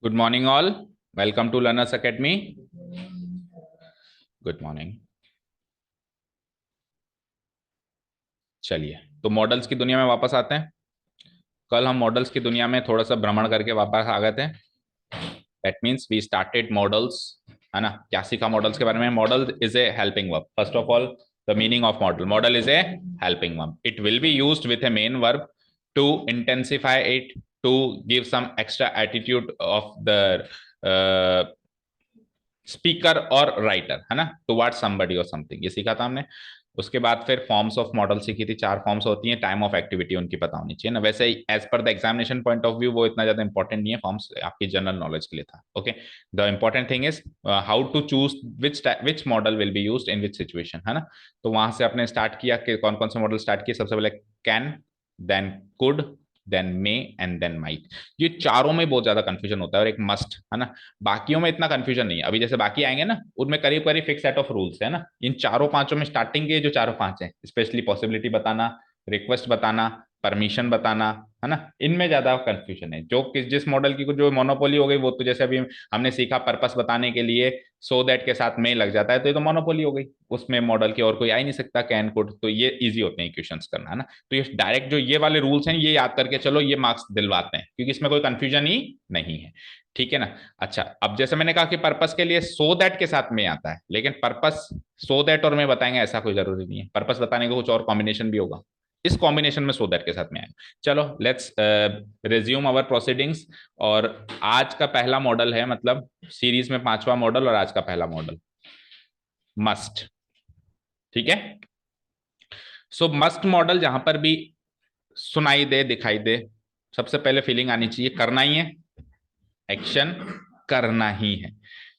Good morning all. Welcome to learners academy. Good morning. चलिए, तो models की दुनिया में वापस आते हैं। कल हम मॉडल्स की दुनिया में थोड़ा सा भ्रमण करके वापस आ गए थे। That means we started modals, है ना। क्या सीखा मॉडल्स के बारे में? Modal is a helping verb. First of all, the meaning of modal: modal is a helping verb. It will be used with a main verb to intensify it, to give some extra attitude of the speaker और writer, है ना, towards somebody और something. ये सीखा था हमने। उसके बाद फिर फॉर्म्स ऑफ मॉडल सीखी थी। 4 फॉर्म्स होती हैं। टाइम ऑफ एक्टिविटी उनकी पता होनी चाहिए ना। वैसे as per the examination point of view वो इतना ज्यादा इंपॉर्टेंट नहीं है, फॉर्म्स आपकी जनरल नॉलेज के लिए था। Okay, the important thing is how to choose which modal will be used in which situation, है ना। तो वहां से आपने स्टार्ट किया कि कौन कौन से मॉडल स्टार्ट किए। सबसे पहले can, then could, then may and then might. ये चारों में बहुत ज्यादा कंफ्यूजन होता है और एक मस्ट, है ना। बाकियों में इतना कंफ्यूजन नहीं है। अभी जैसे बाकी आएंगे ना, उनमें करीब करीब फिक्स सेट ऑफ रूल्स है ना। इन चारों पांचों में स्टार्टिंग के जो चारों पांच हैं, स्पेशली पॉसिबिलिटी बताना, रिक्वेस्ट बताना, परमिशन बताना, है ना, इनमें ज्यादा कंफ्यूजन है। जो किस जिस मॉडल की जो मोनोपोली हो गई, वो तो जैसे अभी हमने सीखा पर्पस बताने के लिए सो दैट के साथ में लग जाता है, तो ये तो मोनोपोली हो गई। उसमें मॉडल की और कोई आ ही नहीं सकता। कैन कुड, तो ये इजी होते हैं क्वेश्चंस करना, है ना। तो ये डायरेक्ट जो ये वाले रूल्स हैं, ये याद करके चलो, ये मार्क्स दिलवाते हैं, क्योंकि इसमें कोई कंफ्यूजन ही नहीं है। ठीक है ना। अच्छा, अब जैसे मैंने कहा कि पर्पस के लिए सो दैट के साथ में आता है, लेकिन पर्पस सो दैट और मैं बताएंगे ऐसा कोई जरूरी नहीं है। पर्पस बताने का कुछ और कॉम्बिनेशन भी होगा। इस कॉम्बिनेशन में सो दैट के साथ में आएगा। चलो, लेट्स रिज्यूम अवर प्रोसीडिंग्स। और आज का पहला मॉडल है, मतलब सीरीज में पांचवा मॉडल, और आज का पहला मॉडल मस्ट। ठीक है। सो मस्ट मॉडल जहां पर भी सुनाई दे, दिखाई दे, सबसे पहले फीलिंग आनी चाहिए करना ही है, एक्शन करना ही है।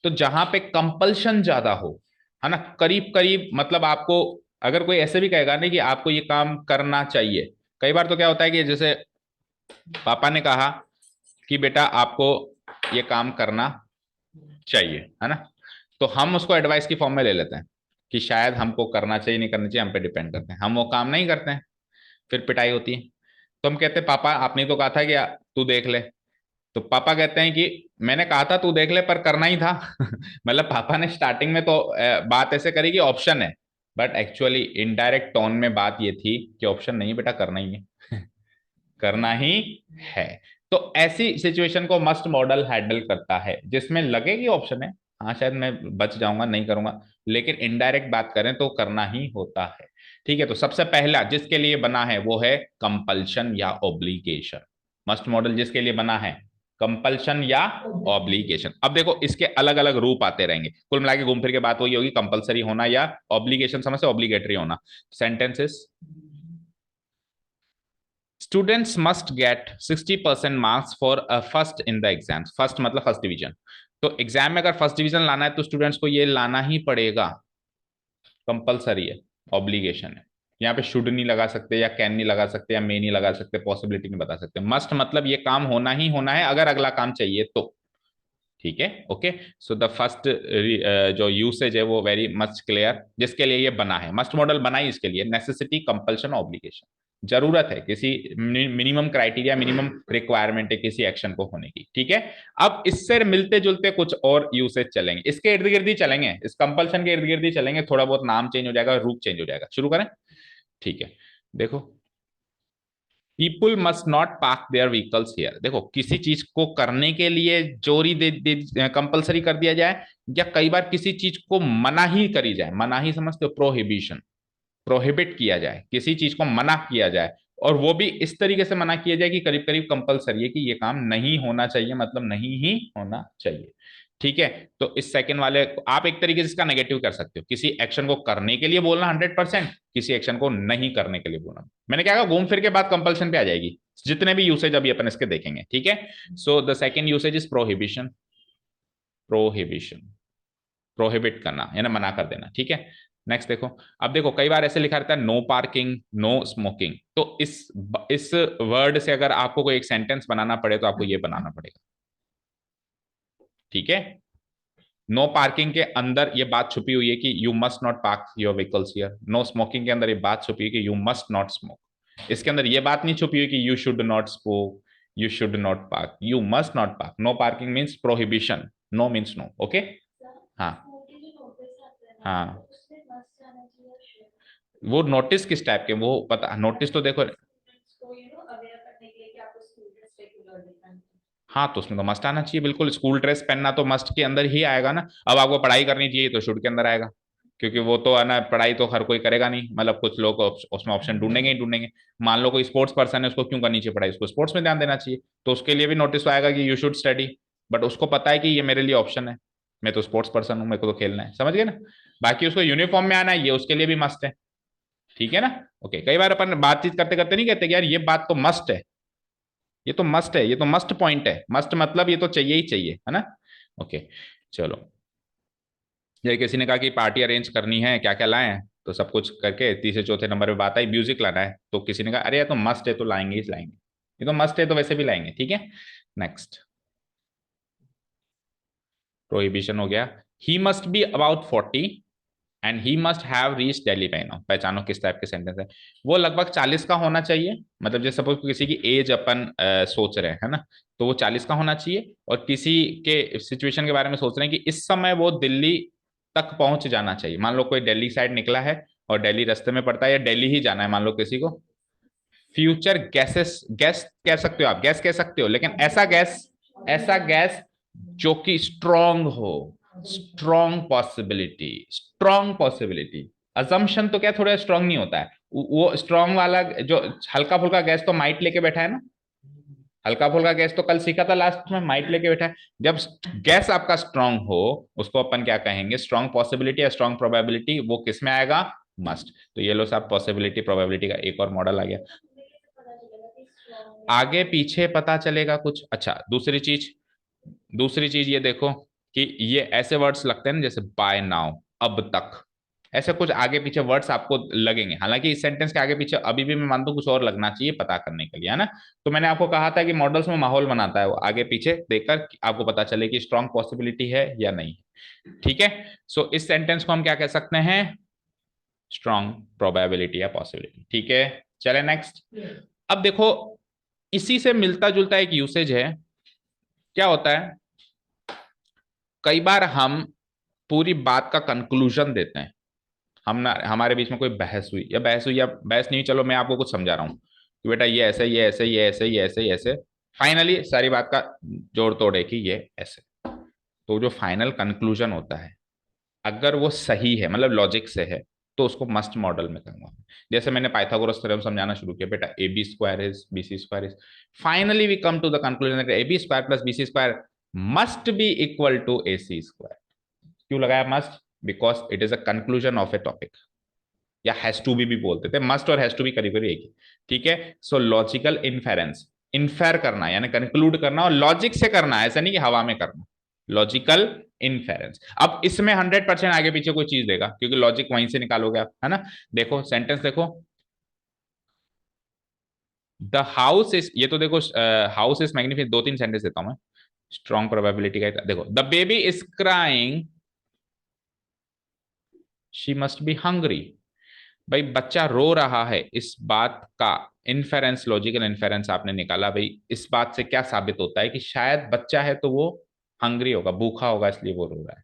तो जहां पे कंपल्शन ज्यादा हो, है ना, करीब करीब, मतलब आपको अगर कोई ऐसे भी कहेगा नहीं कि आपको ये काम करना चाहिए। कई बार तो क्या होता है कि जैसे पापा ने कहा कि बेटा आपको ये काम करना चाहिए, है ना, तो हम उसको एडवाइस की फॉर्म में ले लेते हैं कि शायद हमको करना चाहिए, नहीं करना चाहिए, हम पे डिपेंड करते हैं। हम वो काम नहीं करते हैं, फिर पिटाई होती है। तो हम कहते हैं पापा आपने तो कहा था कि तू देख ले। तो पापा कहते हैं कि मैंने कहा था तू देख ले, पर करना ही था। मतलब पापा ने स्टार्टिंग में तो बात ऐसे करी कि ऑप्शन है, बट एक्चुअली इनडायरेक्ट टोन में बात ये थी कि ऑप्शन नहीं बेटा, करना ही है। करना ही है। तो ऐसी सिचुएशन को मस्ट मॉडल हैंडल करता है, जिसमें लगे कि ऑप्शन है, हाँ शायद मैं बच जाऊंगा, नहीं करूंगा, लेकिन इनडायरेक्ट बात करें तो करना ही होता है। ठीक है। तो सबसे पहला जिसके लिए बना है वो है कंपल्शन या ऑब्लिगेशन। मस्ट मॉडल जिसके लिए बना है, कंपल्शन या ऑब्लिगेशन। अब देखो, इसके अलग अलग रूप आते रहेंगे। कुल मिला के घूम फिर के बात वही होगी, कंपल्सरी होना या ऑब्लिगेशन, समझ से ऑब्लिगेटरी होना। Sentences: students must get 60% marks for first in the exam. First मतलब फर्स्ट डिवीजन। तो एग्जाम में अगर फर्स्ट डिवीजन लाना है तो स्टूडेंट्स को ये लाना ही पड़ेगा। कंपलसरी है, ऑब्लिगेशन है। यहाँ पे शुड नहीं लगा सकते, या कैन नहीं लगा सकते, या मे नहीं लगा सकते, पॉसिबिलिटी नहीं बता सकते। मस्ट मतलब ये काम होना ही होना है, अगर अगला काम चाहिए तो। ठीक है। ओके। सो द फर्स्ट जो यूसेज है वो वेरी मच क्लियर, जिसके लिए ये बना है। मस्ट मॉडल बना ही इसके लिए, नेसेसिटी, कंपल्शन, ऑब्लिगेशन। जरूरत है किसी मिनिमम क्राइटेरिया, मिनिमम रिक्वायरमेंट है किसी एक्शन को होने की। ठीक है। अब इससे मिलते जुलते कुछ और यूसेज चलेंगे, इसके इर्द गिर्द ही चलेंगे, इस कंपल्शन के इर्द गिर्द ही चलेंगे। थोड़ा बहुत नाम चेंज हो जाएगा, रूप चेंज हो जाएगा। शुरू करें। ठीक है। देखो, people must not park their vehicles here. देखो, किसी चीज को करने के लिए जोरी दे कंपलसरी कर दिया जाए, या कई बार किसी चीज को मना ही करी जाए। मना ही समझते हो, प्रोहिबिशन। प्रोहिबिट किया जाए, किसी चीज को मना किया जाए, और वो भी इस तरीके से मना किया जाए कि करीब करीब कंपलसरी है कि ये काम नहीं होना चाहिए, मतलब नहीं ही होना चाहिए। ठीक है। तो इस सेकंड वाले आप एक तरीके से इसका नेगेटिव कर सकते हो। किसी एक्शन को करने के लिए बोलना 100%, किसी एक्शन को नहीं करने के लिए बोलना। मैंने क्या कहा, घूम फिर के बाद कंपल्शन पे आ जाएगी, जितने भी यूसेज अभी अपन इसके देखेंगे। ठीक है। So the second usage is prohibition. Prohibition, prohibit करना यानी मना कर देना। ठीक है। नेक्स्ट देखो। अब देखो, कई बार ऐसे लिखा रहता है नो पार्किंग, नो स्मोकिंग। तो इस वर्ड से अगर आपको कोई एक सेंटेंस बनाना पड़े तो आपको ये बनाना पड़ेगा। ठीक है। नो पार्किंग के अंदर ये बात छुपी हुई है कि you must not park your vehicles here. No smoking के अंदर ये बात छुपी है कि यू मस्ट नॉट स्मोक। इसके अंदर ये बात नहीं छुपी हुई कि you should not smoke, you should not park, you must not park, no parking means prohibition, no means no, okay. हाँ हाँ, वो नोटिस किस टाइप के, वो पता, नोटिस तो देखो। हाँ तो उसमें तो मस्ट आना चाहिए, बिल्कुल स्कूल ड्रेस पहनना तो मस्ट के अंदर ही आएगा ना। अब आपको पढ़ाई करनी चाहिए तो शुड के अंदर आएगा, क्योंकि वो तो है ना, पढ़ाई तो हर कोई करेगा नहीं, मतलब कुछ लोग उसमें ऑप्शन ढूंढेंगे ही ढूंढेंगे। मान लो कोई स्पोर्ट्स पर्सन है, उसको क्यों करनी चाहिए पढ़ाई, उसको स्पोर्ट्स में ध्यान देना चाहिए, तो उसके लिए भी नोटिस आएगा कि यू शुड स्टडी। बट उसको पता है कि ये मेरे लिए ऑप्शन है, मैं तो स्पोर्ट्स पर्सन हूँ, मेरे को तो खेलना है, समझ गए ना। बाकी उसको यूनिफॉर्म में आना है, ये उसके लिए भी मस्ट है, ठीक है ना। ओके, कई बार अपन बातचीत करते करते नहीं कहते कि यार ये बात तो मस्ट है, ये तो मस्ट है, ये तो मस्ट पॉइंट है, मस्ट मतलब ये तो चाहिए ही चाहिए, है ना। ओके, चलो। ये किसी ने कहा कि पार्टी अरेंज करनी है, क्या क्या लाएं, तो सब कुछ करके तीसरे चौथे नंबर पे बात आई म्यूजिक लाना है, तो किसी ने कहा अरे ये तो मस्ट है तो लाएंगे ही लाएंगे, ये तो मस्ट है तो वैसे भी लाएंगे, ठीक है। नेक्स्ट, प्रोहिबिशन हो गया। He must be about 40 and he must have reach Delhi by now, पहचानो किस टाइप के सेंटेंस है। वो लगभग 40 का होना चाहिए, मतलब जैसे सपोज किसी की एज अपन सोच रहे हैं, है ना, तो वो 40 का होना चाहिए, और किसी के सिचुएशन के बारे में सोच रहे हैं कि इस समय वो दिल्ली तक पहुंच जाना चाहिए। मान लो कोई दिल्ली साइड निकला है और दिल्ली रास्ते में पड़ता है, या दिल्ली ही जाना है मान लो किसी को, फ्यूचर गैसेस, गैस कह सकते हो आप, गैस कह सकते हो, लेकिन ऐसा गैस, ऐसा गैस जो कि स्ट्रॉन्ग हो, strong possibility, strong possibility. Assumption तो क्या थोड़ा स्ट्रॉन्ग नहीं होता है, वो स्ट्रॉन्ग वाला जो हल्का फुल्का गैस तो माइट लेके बैठा है ना, हल्का फुल्का गैस तो कल सीखा था लास्ट में, माइट लेके बैठा है। जब गैस आपका स्ट्रांग हो, उसको अपन क्या कहेंगे, स्ट्रांग पॉसिबिलिटी या स्ट्रांग प्रोबेबिलिटी, वो किस में आएगा, मस्ट। तो ये लो साहब, पॉसिबिलिटी प्रोबेबिलिटी का एक और मॉडल आ गया। आगे पीछे पता चलेगा कुछ। अच्छा, दूसरी चीज, दूसरी चीज ये देखो कि ये ऐसे वर्ड्स लगते हैं ना, जैसे बाय नाउ, अब तक, ऐसे कुछ आगे पीछे वर्ड्स आपको लगेंगे, हालांकि इस सेंटेंस के आगे पीछे अभी भी मैं मानता हूं कुछ और लगना चाहिए पता करने के लिए, है ना। तो मैंने आपको कहा था कि मॉडल्स में माहौल बनाता है वो, आगे पीछे देखकर आपको पता चले कि स्ट्रॉन्ग पॉसिबिलिटी है या नहीं, ठीक है। सो इस सेंटेंस को हम क्या कह सकते हैं, स्ट्रॉन्ग प्रोबेबिलिटी या पॉसिबिलिटी, ठीक है। चले नेक्स्ट। अब देखो, इसी से मिलता जुलता एक यूसेज है। क्या होता है, कई बार हम पूरी बात का कंक्लूजन देते हैं, हम ना, हमारे बीच में कोई बहस हुई, या बहस हुई या बहस नहीं, चलो मैं आपको कुछ समझा रहा हूँ कि बेटा ये ऐसे, ये ऐसे, ये ऐसे, ये ऐसे, ये ऐसे, फाइनली सारी बात का जोड़ तोड़ है कि ये ऐसे। तो जो फाइनल कंक्लूजन होता है, अगर वो सही है, मतलब लॉजिक से है, तो उसको मस्ट मॉडल में करूंगा। जैसे मैंने पाइथागोरस थ्योरम समझाना शुरू किया, बेटा A B square is B C square is, finally we come to the conclusion that A B square plus B C square must be equal to A C square. क्यों लगाया must, because it is a conclusion of a topic, या has to भी बोलते थे, must और has to be करीब करीब एक ही, ठीक है। सो लॉजिकल इन्फेरेंस, इन्फेयर करना यानी कंक्लूड करना, और लॉजिक से करना, ऐसा नहीं कि हवा में करना, लॉजिकल इन्फेरेंस। अब इसमें 100% आगे पीछे कोई चीज देगा, क्योंकि लॉजिक वहीं से निकालोगे आप, है ना। देखो सेंटेंस देखो, द हाउस इज, ये तो देखो हाउस इज मैग्निफिक, दो तीन सेंटेंस देता हूं मैं, स्ट्रॉन्ग प्रोबेबिलिटी का। देखो, the baby is crying, she must be hungry. भाई बच्चा रो रहा है, इस बात का इन्फेरेंस, लॉजिकल इन्फेरेंस आपने निकाला, भाई इस बात से क्या साबित होता है कि शायद बच्चा है तो वो हंग्री होगा, भूखा होगा, इसलिए वो रो रहा है,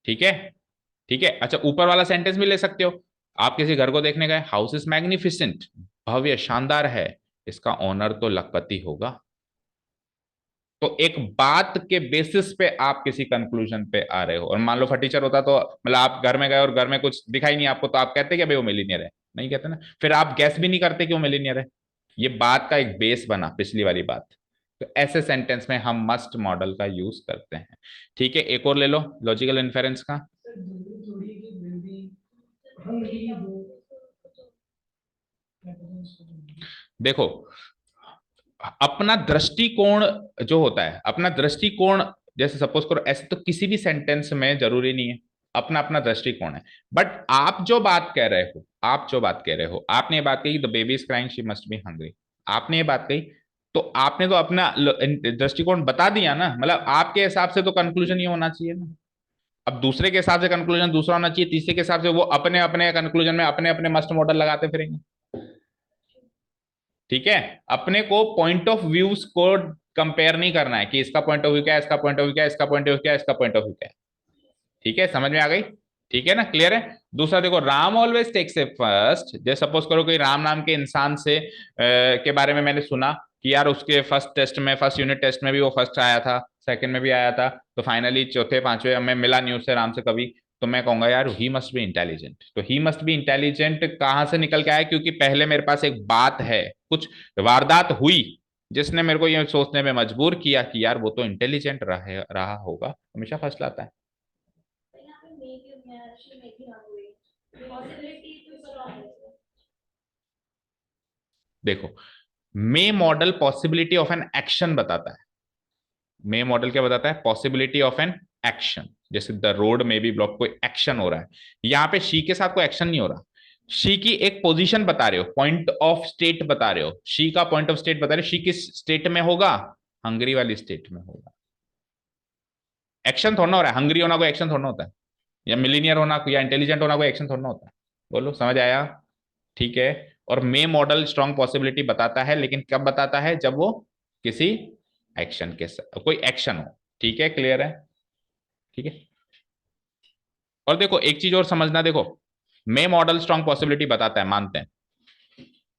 ठीक है। ठीक है, अच्छा ऊपर वाला सेंटेंस भी ले सकते हो। आप किसी घर को देखने गए, हाउस इज मैग्निफिसेंट, भव्य शानदार है, इसका ओनर तो लखपति होगा। तो एक बात के बेसिस पे आप किसी कंक्लूजन पे आ रहे हो, और मान लो फटीचर होता तो, मतलब आप घर में गए और घर में कुछ दिखाई नहीं आपको, तो आप कहते कि भाई वो मिलीनियर है, नहीं कहते ना, फिर आप गैस भी नहीं करते कि वो मिलीनियर है। ये बात का एक बेस बना, पिछली वाली बात। तो ऐसे सेंटेंस में हम मस्ट मॉडल का यूज करते हैं, ठीक है। एक और ले लो लॉजिकल इन्फेरेंस का। देखो, अपना दृष्टिकोण जो होता है, अपना दृष्टिकोण, जैसे सपोज करो ऐसे, तो किसी भी सेंटेंस में जरूरी नहीं है, अपना अपना दृष्टिकोण है। बट आप जो बात कह रहे हो, आप जो बात कह रहे हो, आपने ये बात कही the baby is crying she must be hungry, आपने ये बात कही, तो आपने तो अपना दृष्टिकोण बता दिया ना, मतलब आपके हिसाब से तो कंक्लूजन ये होना चाहिए ना। अब दूसरे के हिसाब से कंक्लूजन दूसरा होना चाहिए, तीसरे के हिसाब से वो अपने अपने कंक्लूजन में अपने अपने मस्ट मॉडल लगाते फिरेंगे, ठीक है, अपने को पॉइंट ऑफ व्यूज को कंपेयर नहीं करना है कि इसका पॉइंट ऑफ व्यू क्या है, इसका पॉइंट ऑफ व्यू क्या है, इसका पॉइंट ऑफ व्यू क्या है, इसका पॉइंट ऑफ व्यू क्या है। ठीक है, समझ में आ गई? ठीक है ना, क्लियर है? दूसरा देखो, Ram always takes a first. जैसे सपोज करो कोई राम नाम के इंसान से के बारे में मैंने सुना कि यार उसके फर्स्ट टेस्ट में, फर्स्ट यूनिट टेस्ट में भी वो फर्स्ट आया था, सेकंड में भी आया था, तो फाइनली चौथे पांचवे में मिला नहीं उससे राम से कभी, तो मैं कहूंगा यार ही मस्ट बी इंटेलिजेंट। तो ही मस्ट बी इंटेलिजेंट कहाँ से निकल के आया? क्योंकि पहले मेरे पास एक बात है, कुछ वारदात हुई जिसने मेरे को ये सोचने में मजबूर किया कि यार वो तो इंटेलिजेंट रहा होगा, हमेशा फर्स्ट लाता है। देखो, may model possibility of an action बताता है। मे मॉडल क्या बताता है? Possibility of an action. जैसे the road may be block, कोई एक्शन हो रहा है, यहाँ पे शी के साथ कोई एक्शन नहीं हो रहा। शी की एक पोजीशन बता रहे हो, पॉइंट ऑफ स्टेट बता रहे हो, शी का पॉइंट ऑफ स्टेट बता रहे हो, शी किस स्टेट में होगा? हंगरी वाली स्टेट में होगा। एक्शन थोड़ा ना हो रहा है, हंगरी होना कोई एक्शन थोड़ा ना होता है, या मिलीनियर होना या इंटेलिजेंट होना कोई एक्शन थोड़ा ना होता है। बोलो, समझ आया? ठीक है। और मे मॉडल स्ट्रॉन्ग पॉसिबिलिटी बताता है, लेकिन कब बताता है? जब वो किसी एक्शन के साथ, कोई एक्शन हो। ठीक है, क्लियर है? ठीक है। और देखो एक चीज और समझना, देखो मे मॉडल स्ट्रॉन्ग पॉसिबिलिटी बताता है, मानते हैं,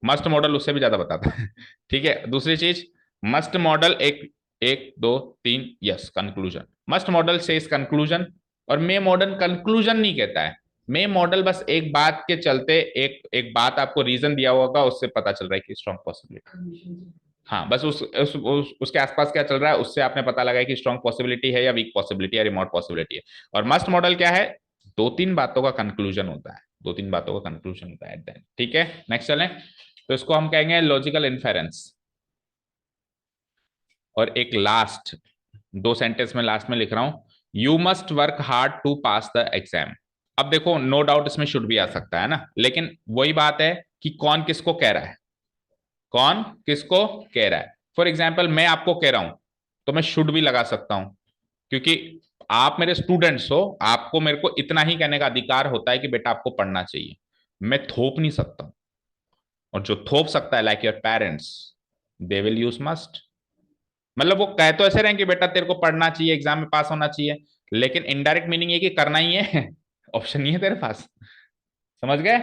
मस्ट मॉडल उससे भी ज्यादा बताता है। ठीक है, दूसरी चीज, मस्ट मॉडल एक, एक दो तीन, यस कंक्लूजन, मस्ट मॉडल से इस कंक्लूजन, और मे मॉडल कंक्लूजन नहीं कहता है। मे मॉडल बस एक बात के चलते, एक एक बात आपको रीजन दिया होगा, उससे पता चल रहा है कि स्ट्रॉन्ग पॉसिबिलिटी। हाँ, बस उसके आसपास क्या चल रहा है उससे आपने पता लगाया कि स्ट्रॉन्ग पॉसिबिलिटी है या वीक पॉसिबिलिटी है, रिमोट पॉसिबिलिटी है। और मस्ट मॉडल क्या है? दो तीन बातों का कंक्लूजन होता है, दो तीन बातों का कंक्लूजन होता है एट द एंड। ठीक है, नेक्स्ट चलें। तो इसको हम कहेंगे लॉजिकल इन्फेरेंस। और एक लास्ट, दो सेंटेंस में लास्ट में लिख रहा हूं, you must work hard to pass the exam. अब देखो, नो डाउट इसमें शुड भी आ सकता है ना, लेकिन वही बात है कि कौन किसको कह रहा है, कौन किसको कह रहा है। फॉर एग्जाम्पल मैं आपको कह रहा हूं, तो मैं शुड भी लगा सकता हूं, क्योंकि आप मेरे स्टूडेंट्स हो, आपको मेरे को इतना ही कहने का अधिकार होता है कि बेटा आपको पढ़ना चाहिए। मैं थोप नहीं सकता। और जो थोप सकता है, like your parents, they will use must. मतलब वो कह तो ऐसे रहे कि बेटा तेरे को पढ़ना चाहिए, एग्जाम में पास होना चाहिए, लेकिन इनडायरेक्ट मीनिंग ये कि करना ही है। ऑप्शन नहीं है तेरे पास। समझ गए?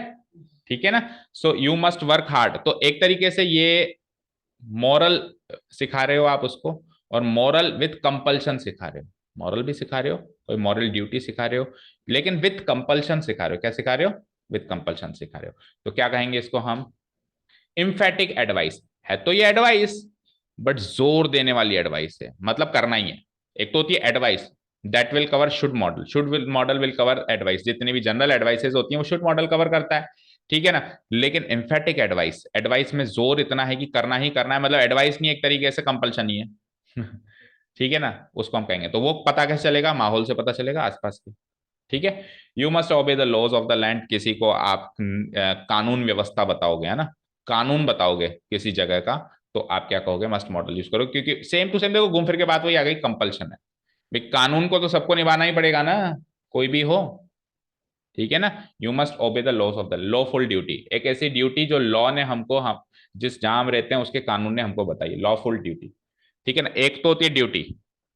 ठीक है ना? So you must work hard, तो एक तरीके से ये मॉरल सिखा रहे हो आप उसको, और मॉरल विथ कंपल्शन सिखा रहे हो। मॉरल भी सिखा रहे हो, कोई मॉरल ड्यूटी सिखा रहे हो, लेकिन विथ कंपल्शन सिखा रहे हो। क्या सिखा रहे हो? विथ कंपल्शन सिखा रहे हो। तो क्या कहेंगे इसको हम? इम्फेटिक एडवाइस है। तो ये एडवाइस, बट जोर देने वाली एडवाइस है, मतलब करना ही है। एक तो होती है advice that will cover should model, should will model will cover advice, जितनी भी जनरल एडवाइसेस होती हैं वो शुड मॉडल कवर करता है। ठीक है ना? लेकिन एम्फेटिक एडवाइस, एडवाइस में जोर इतना है कि करना ही करना है, मतलब एडवाइस नहीं, एक तरीके से कंपल्शन ही है। ठीक है ना? उसको हम कहेंगे। तो वो पता कैसे चलेगा? माहौल से पता चलेगा, आसपास के। ठीक है। You must obey the laws of the land, किसी को आप कानून व्यवस्था बताओगे, है ना, कानून बताओगे किसी जगह का, तो आप क्या कहोगे? मस्ट मॉडल यूज करो, क्योंकि सेम टू सेम देखो, घूम फिर के बात वही आ गई, कंपल्शन है भाई, कानून को तो सबको निभाना ही पड़ेगा ना, कोई भी हो। ठीक है ना? You must obey the laws of the, lawful duty, एक ऐसी ड्यूटी जो लॉ ने हमको, हम जिस जहां हम रहते हैं उसके कानून ने हमको बताई, लॉफुल ड्यूटी। ठीक है ना? एक तो होती है ड्यूटी,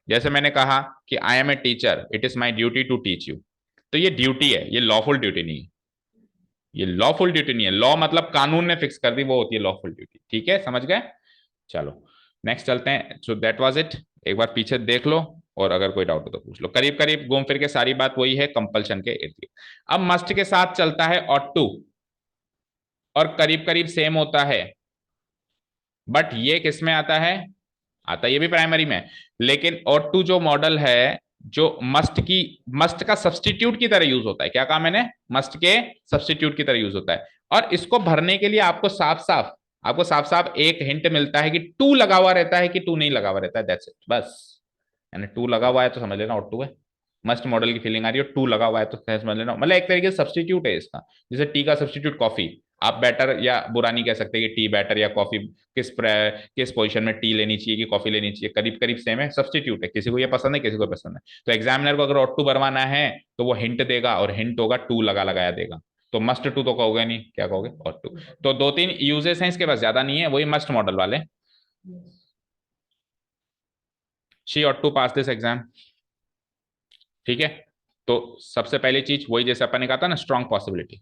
जैसे मैंने कहा कि I am a teacher, it is my duty to teach you, तो ये ड्यूटी है, ये लॉफुल ड्यूटी नहीं है। ये लॉफुल ड्यूटी नहीं है, लॉ मतलब कानून ने फिक्स कर दी, वो होती है लॉफुल ड्यूटी। ठीक है, समझ गए? चलो नेक्स्ट चलते हैं। So that was it. एक बार पीछे देख लो, और अगर कोई डाउट हो तो पूछ लो। करीब करीब घूम फिर के सारी बात वही है, कंपल्शन के इर्द गिर्द। अब मस्ट के साथ चलता है ऑट टू, और करीब करीब सेम होता है, बट ये किस में आता है? आता ये भी प्राइमरी में, लेकिन ऑट टू जो मॉडल है, जो मस्ट की, मस्ट का सब्सटीट्यूट की तरह यूज होता है। क्या कहा मैंने? मस्ट के सब्सटीट्यूट की तरह यूज होता है। और इसको भरने के लिए आपको साफ साफ एक हिंट मिलता है कि टू लगा हुआ रहता है कि टू नहीं लगा हुआ रहता है, दैट्स इट, बस। यानी टू लगा हुआ है तो समझ लेना ऑट टू है। मस्ट मॉडल की फीलिंग आ रही है, टू लगा हुआ है तो समझ लेना, मतलब एक तरीके से सब्सटीट्यूट है इसका। जैसे टी का सब्सटीट्यूट कॉफी, आप बेटर या बुरा नहीं कह सकते कि टी बेटर या कॉफी किस पोजीशन में टी लेनी चाहिए कि कॉफी लेनी चाहिए, करीब करीब सेम है, सब्सटीट्यूट है, किसी को ये पसंद है किसी को पसंद है। तो एग्जामिनर को अगर ऑट टू भरवाना है तो वो हिंट देगा, और हिंट होगा टू लगाया देगा। तो मस्ट टू तो कहोगे नहीं, क्या कहोगे, ऑट टू। तो दो तीन यूजेस हैं इसके पास, ज्यादा नहीं है, वही मस्ट मॉडल वाले। She ought to pass this exam, ठीक है। तो सबसे पहली चीज वही, जैसे अपन ने कहा था ना, स्ट्रॉन्ग पॉसिबिलिटी,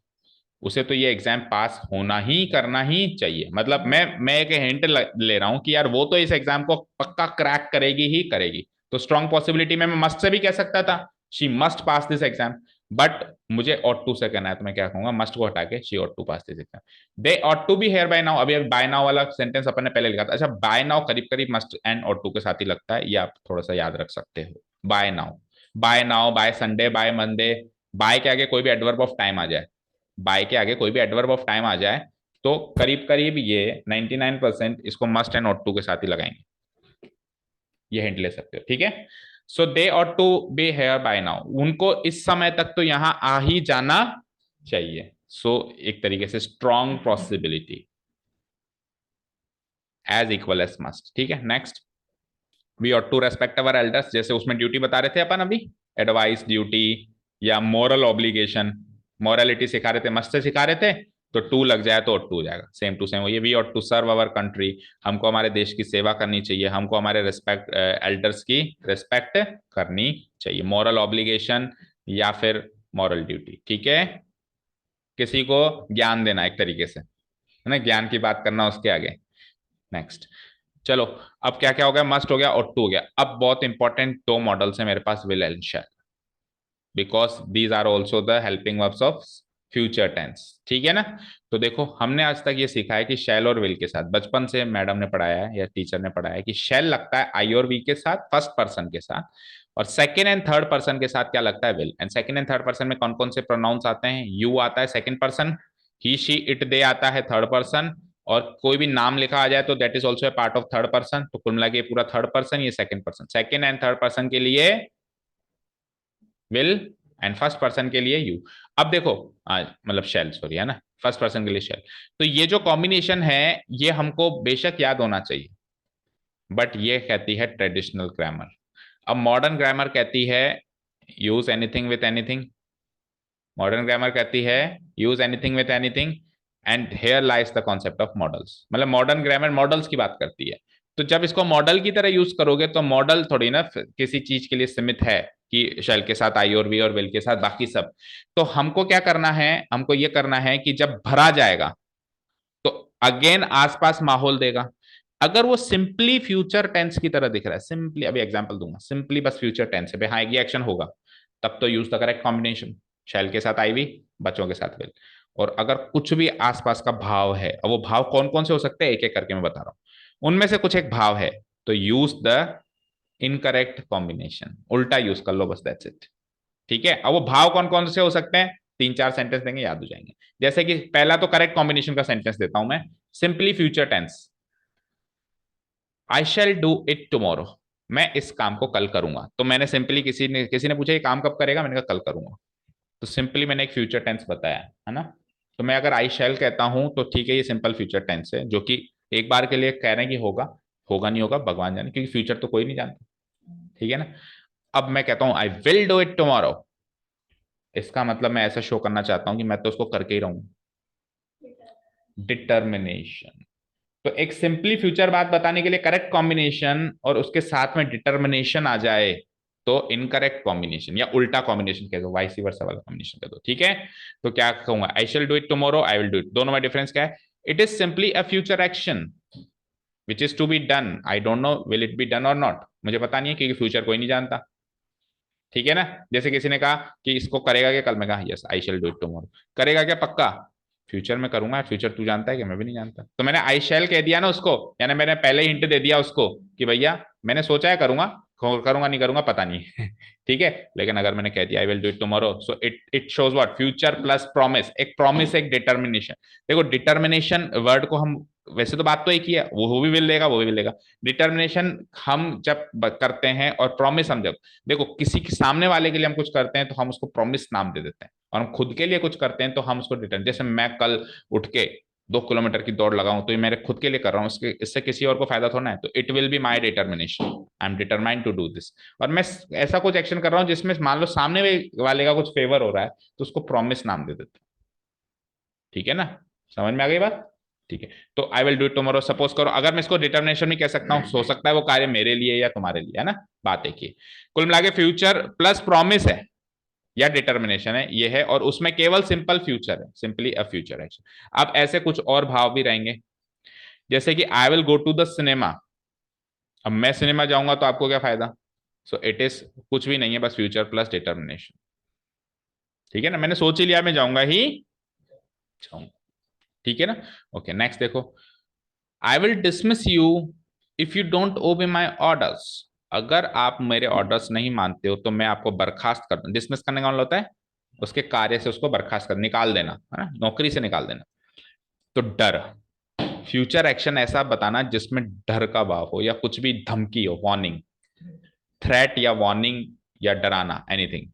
उसे तो ये एग्जाम पास होना ही करना ही चाहिए। मतलब मैं एक हिंट ले रहा हूं कि यार वो तो इस एग्जाम को पक्का क्रैक करेगी ही करेगी। तो स्ट्रॉन्ग पॉसिबिलिटी में मैं मस्ट से भी कह सकता था she must pass this exam, but मुझे ऑट टू से कहना है, तो मैं क्या कहूंगा, मस्ट को हटा के she ought to pass this exam. They ought to be here by now, अभी बाय नाउ वाला सेंटेंस अपन ने पहले लिखा था। अच्छा, बाय नाउ करीब करीब मस्ट एंड ऑट टू के साथ ही लगता है, ये आप थोड़ा सा याद रख सकते हो। By now, by now, by Sunday, by Monday, by के आगे कोई भी एडवर्ब ऑफ टाइम आ जाए, बाय के आगे कोई भी एडवर्ब ऑफ टाइम आ जाए, तो करीब करीब ये 99% इसको मस्ट एंड ऑट टू के साथ ही लगाएंगे। ये हिंट ले सकते हो, ठीक है। So they ought to be here by now, उनको इस समय तक तो यहां आ ही जाना चाहिए। सो एक तरीके से strong possibility as equal as must, ठीक है। Next, we ought to respect our elders, जैसे उसमें ड्यूटी बता रहे थे अपन अभी, एडवाइस ड्यूटी या मोरल ऑब्लिगेशन, मोरालिटी सिखा रहे थे, मस्त से सिखा रहे थे, तो टू लग जाए तो टू हो जाएगा, सेम टू सेम। ये we ought to serve our country, हमको हमारे देश की सेवा करनी चाहिए, हमको हमारे रिस्पेक्ट एल्डर्स की रिस्पेक्ट करनी चाहिए, मोरल ऑब्लिगेशन या फिर मॉरल ड्यूटी, ठीक है। किसी को ज्ञान देना एक तरीके से, है ना, ज्ञान की बात करना उसके आगे। नेक्स्ट, चलो, अब क्या क्या हो गया, मस्ट हो गया और टू हो गया। अब बहुत इंपॉर्टेंट दो मॉडल्स है मेरे पास, will and shall, because these are also the helping verbs of future tense, ठीक है ना। तो देखो, हमने आज तक ये सीखा है कि शैल और विल के साथ, बचपन से मैडम ने पढ़ाया है या टीचर ने पढ़ाया है कि शैल लगता है आई और वी के साथ, फर्स्ट पर्सन के साथ, और सेकेंड एंड थर्ड पर्सन के साथ क्या लगता है, will. And second and third person में कौन कौन से प्रोनाउंस आते हैं, यू आता है second person, he she it they आता है थर्ड पर्सन, और कोई भी नाम लिखा आ जाए तो that is also a part of third person. तो कुल मिला के पूरा थर्ड पर्सन, ये second person. Second and third person के लिए विल, एंड फर्स्ट पर्सन के लिए यू। अब देखो, मतलब शेल, सॉरी, है ना, फर्स्ट पर्सन के लिए शेल। तो ये जो कॉम्बिनेशन है, ये हमको बेशक याद होना चाहिए, बट ये कहती है ट्रेडिशनल ग्रामर। अब मॉडर्न ग्रामर कहती है use anything with anything, modern grammar कहती है use anything with anything, and here lies the concept of models. मतलब मॉडर्न ग्रामर मॉडल्स की बात करती है। तो जब इसको मॉडल की तरह यूज करोगे, तो मॉडल थोड़ी ना किसी चीज के लिए सीमित है कि शेल के साथ आई और वी और विल के साथ बाकी सब। तो हमको क्या करना है, हमको ये करना है कि जब भरा जाएगा तो अगेन आसपास माहौल देगा। अगर वो सिंपली फ्यूचर टेंस की तरह दिख रहा है, सिंपली, अभी एग्जांपल दूंगा, सिंपली बस फ्यूचर टेंस है, हाँ ये एक्शन होगा, तब तो यूज द करेक्ट कॉम्बिनेशन, शैल के साथ आईवी, बच्चों के साथ विल। और अगर कुछ भी आसपास का भाव है, और वो भाव कौन कौन से हो सकते हैं एक एक करके मैं बता रहा हूं, उनमें से कुछ एक भाव है, तो यूज द इनकरेक्ट कॉम्बिनेशन, उल्टा यूज कर लो, बस दैट्स इट, ठीक है। अब वो भाव कौन कौन से हो सकते हैं, तीन चार सेंटेंस देंगे, याद हो जाएंगे। जैसे कि पहला तो करेक्ट कॉम्बिनेशन का सेंटेंस देता हूं मैं, simply future tense, I shall do it tomorrow, मैं इस काम को कल करूंगा। तो मैंने सिंपली, किसी ने पूछा ये काम कब करेगा, मैंने कहा कल करूंगा, तो सिंपली मैंने एक फ्यूचर टेंस बताया, है ना। तो मैं अगर आई शैल कहता हूं तो ठीक है, ये सिंपल फ्यूचर टेंस है, जो कि एक बार के लिए कह रहे हैं कि होगा, होगा नहीं होगा भगवान जाने, क्योंकि फ्यूचर तो कोई नहीं जानता, ठीक है ना। अब मैं कहता हूं आई विल डू इट टुमारो, इसका मतलब मैं ऐसा शो करना चाहता हूं कि मैं तो उसको करके ही रहूंगा, डिटर्मिनेशन। तो एक सिंपली फ्यूचर बात बताने के लिए करेक्ट कॉम्बिनेशन और उसके साथ में डिटर्मिनेशन आ जाए, तो इनकरेक्ट कॉम्बिनेशन या उल्टा कॉम्बिनेशन कह दो, वाइस वर्सा वाला कॉम्बिनेशन कह दो, ठीक है। तो क्या कहूंगा, I shall do it tomorrow, I will do it, दोनों में डिफरेंस क्या है, it is simply a future action which is to be done, I don't know will it be done और नॉट, मुझे पता नहीं है क्योंकि फ्यूचर कोई नहीं जानता, ठीक है ना। जैसे किसी ने कहा कि इसको करेगा क्या कल, मैं कहा yes I shall do it tomorrow, करेगा क्या पक्का, फ्यूचर में करूंगा, फ्यूचर तू जानता है कि मैं भी नहीं जानता, तो मैंने आई शेल कह दिया ना उसको, यानी मैंने पहले ही हिंट दे दिया उसको कि भैया मैंने सोचा है करूंगा, करूंगा नहीं करूंगा पता नहीं ठीक है। लेकिन अगर मैंने कह दिया आई will do it tomorrow, so it it shows what, future plus promise, एक प्रॉमिस एक डिटर्मिनेशन। देखो डिटर्मिनेशन वर्ड को हम, वैसे तो बात तो एक ही है, वो भी विल लेगा, वो भी विल लेगा, डिटर्मिनेशन हम जब करते हैं, और प्रॉमिस हम जब, देखो किसी के सामने वाले के लिए हम कुछ करते हैं तो हम उसको प्रॉमिस नाम दे देते हैं, और हम खुद के लिए कुछ करते हैं तो हम उसको डिटर्मिन, जैसे मैं कल उठ के 2 किलोमीटर की दौड़ लगाऊं, तो ये मेरे खुद के लिए कर रहा हूँ, इससे किसी और को फायदा थोड़ा है, तो it will be my determination, I am determined to do this. और मैं ऐसा कुछ एक्शन कर रहा हूँ जिसमें मान लो सामने वाले का कुछ फेवर हो रहा है, तो उसको प्रॉमिस नाम दे देते हैं, ठीक है ना, समझ में आ गई बात? ठीक है, तो आई will do it tomorrow. Suppose करो अगर मैं इसको डिटर्मिनेशन में कह सकता हूँ, हो सकता है वो कार्य मेरे लिए या तुम्हारे लिए, है ना, बात एक ही। कुल मिला के फ्यूचर प्लस प्रॉमिस है या डिटर्मिनेशन है, ये है, और उसमें केवल सिंपल फ्यूचर है, सिंपली अ फ्यूचर एक्शन। अब ऐसे कुछ और भाव भी रहेंगे, जैसे कि I will go to the cinema. अब मैं सिनेमा जाऊंगा तो आपको क्या फायदा? सो इट इज कुछ भी नहीं है, बस फ्यूचर प्लस डिटर्मिनेशन। ठीक है ना, मैंने सोच ही लिया मैं जाऊंगा ही जाऊंगा। ठीक है ना। ओके, नेक्स्ट देखो, I will dismiss you if you don't ओबे माई ऑर्डर्स। अगर आप मेरे ऑर्डर्स नहीं मानते हो तो मैं आपको बर्खास्त कर दूं। डिसमिस करने का मतलब होता है उसके कार्य से उसको बर्खास्त कर, निकाल देना, है ना, नौकरी से निकाल देना। तो डर, फ्यूचर एक्शन ऐसा बताना जिसमें डर का भाव हो या कुछ भी धमकी हो, वार्निंग, थ्रेट या वार्निंग या डराना, एनीथिंग,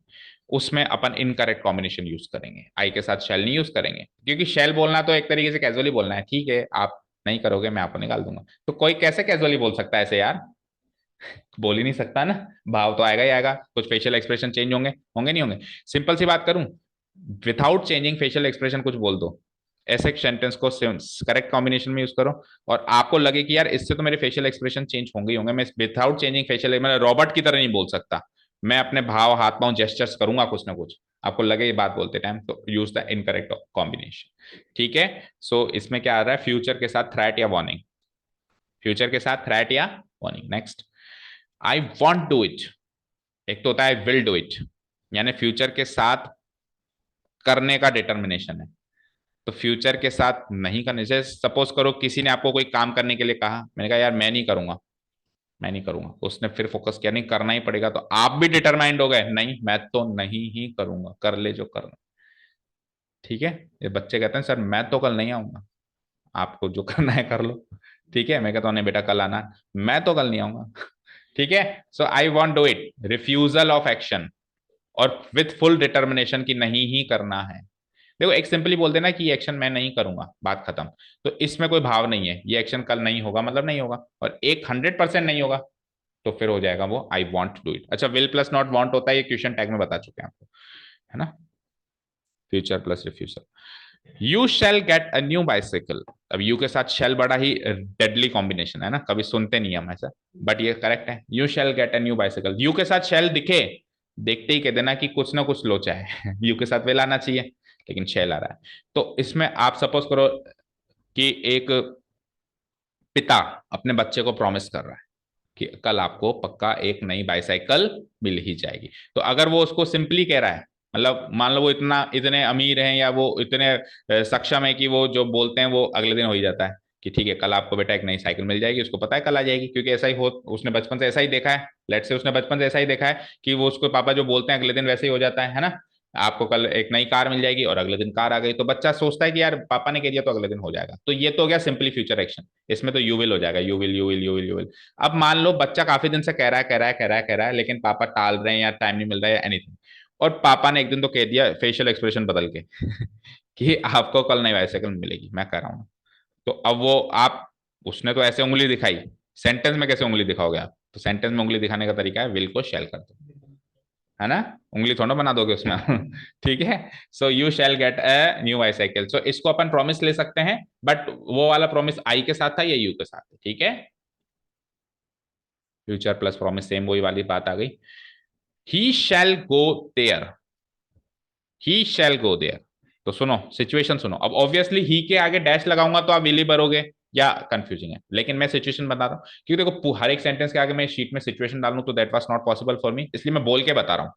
उसमें अपन इनकरेक्ट कॉम्बिनेशन यूज करेंगे। आई के साथ शेल नहीं यूज करेंगे, क्योंकि शेल बोलना तो एक तरीके से कैजुअली बोलना है, ठीक है आप नहीं करोगे मैं आपको निकाल दूंगा। तो कोई कैसे कैजुअली बोल सकता है ऐसे यार? बोल ही नहीं सकता ना, भाव तो आएगा ही आएगा, कुछ फेशियल एक्सप्रेशन चेंज होंगे, होंगे नहीं होंगे? सिंपल सी बात करूं, विथाउट चेंजिंग फेशियल एक्सप्रेशन कुछ बोल दो, ऐसे सेंटेंस को करेक्ट कॉम्बिनेशन में यूज करो, और आपको लगे कि यार इससे तो मेरे फेशियल एक्सप्रेशन चेंज होंगे ही होंगे, मैं विथाउट चेंजिंग फेशियल, मैं रॉबर्ट की तरह नहीं बोल सकता, मैं अपने भाव, हाथ पांव, जेस्चर्स करूंगा कुछ ना कुछ, आपको लगे ये बात बोलते टाइम, तो यूज द इनकरेक्ट कॉम्बिनेशन। ठीक है, सो इसमें क्या आ रहा है, फ्यूचर के साथ थ्रेट या वार्निंग, फ्यूचर के साथ थ्रेट या warning. Next, I won't do it. एक तो होता है विल डू इट, यानी फ्यूचर के साथ करने का डिटर्मिनेशन है, तो फ्यूचर के साथ नहीं करने से, सपोज करो किसी ने आपको कोई काम करने के लिए कहा, मैंने कहा यार मैं नहीं करूंगा, मैं नहीं करूंगा, उसने फिर फोकस किया नहीं करना ही पड़ेगा, तो आप भी डिटरमाइंड हो गए, नहीं मैं तो नहीं ही करूंगा, कर ले जो करना। ठीक है, ये बच्चे कहते हैं सर मैं तो कल नहीं आऊंगा, आपको जो करना है कर लो। ठीक है, मैं कहता हूँ नहीं बेटा कल आना, मैं तो कल नहीं आऊंगा। ठीक है, so I won't do it, refusal of action, और विथ फुल डिटर्मिनेशन की नहीं ही करना है। देखो एक सिंपली बोल देना कि ये एक्शन मैं नहीं करूंगा, बात खत्म। तो इसमें कोई भाव नहीं है, ये एक्शन कल नहीं होगा मतलब नहीं होगा, और एक 100% नहीं होगा, तो फिर हो जाएगा वो आई वॉन्ट डू इट। अच्छा, विल प्लस नॉट वांट होता है, ये क्वेश्चन टैग में बता चुके हैं आपको, है ना, future plus refusal. You shall get a new bicycle. अब यू के साथ शैल बड़ा ही डेडली कॉम्बिनेशन है ना, कभी सुनते नहीं हम ऐसा, बट ये करेक्ट है, you shall get a new bicycle. You के साथ शैल दिखे, देखते ही कह देना कि कुछ ना कुछ लोचा है। यू के साथ विल आना चाहिए, लेकिन शैल आ रहा है। तो इसमें आप सपोज करो कि एक पिता अपने बच्चे को प्रॉमिस कर रहा है कि कल आपको पक्का एक नई बाइसाइकिल मिल ही जाएगी। तो अगर वो उसको सिंपली कह रहा है, मतलब मान लो वो इतना इतने अमीर हैं या वो इतने सक्षम है कि वो जो बोलते हैं वो अगले दिन हो ही जाता है कि ठीक है कल आपको बेटा एक नई साइकिल मिल जाएगी, उसको पता है कल आ जाएगी, क्योंकि ऐसा ही हो, उसने बचपन से ऐसा ही देखा है, लेट से उसने बचपन से ऐसा ही देखा है कि वो उसको पापा जो बोलते हैं अगले दिन वैसे ही हो जाता है ना, आपको कल एक नई कार मिल जाएगी, और अगले दिन कार आ गई, तो बच्चा सोचता है कि यार पापा ने कह दिया तो अगले दिन हो जाएगा। तो ये तो हो गया सिंपली फ्यूचर एक्शन, इसमें तो यू विल हो जाएगा, you will you will you will you will. अब मान लो बच्चा काफी दिन से कह रहा है कह रहा है कह रहा है कह रहा है, लेकिन पापा टाल रहे हैं या टाइम नहीं मिल रहा है या एनीथिंग, और पापा ने एक दिन तो कह दिया फेशियल एक्सप्रेशन बदल के कि आपको कल नई बाइसाइकिल मिलेगी, मैं कह रहा हूँ। तो अब वो आप, उसने तो ऐसे उंगली दिखाई, सेंटेंस में कैसे उंगली दिखाओगे आप? तो सेंटेंस में उंगली दिखाने का तरीका है विल को शैल कर दो, है ना, उंगली थोड़ा बना दोगे उसमें। ठीक है, so you shall get a new bicycle. So इसको अपन प्रॉमिस ले सकते हैं, बट वो वाला प्रॉमिस आई के साथ था या यू के साथ है? ठीक है, फ्यूचर प्लस प्रॉमिस सेम वही वाली बात आ गई। He shall go there, he shall go there. तो सुनो सिचुएशन सुनो, अब ऑब्वियसली ही के आगे डैश लगाऊंगा तो आप विली भरोगे या कंफ्यूजिंग है, लेकिन मैं सिचुएशन बता रहा हूँ, क्योंकि देखो हर एक सेंटेंस के आगे मैं शीट में सिचुएशन डालूं तो that was not possible for me, इसलिए मैं बोल के बता रहा हूँ,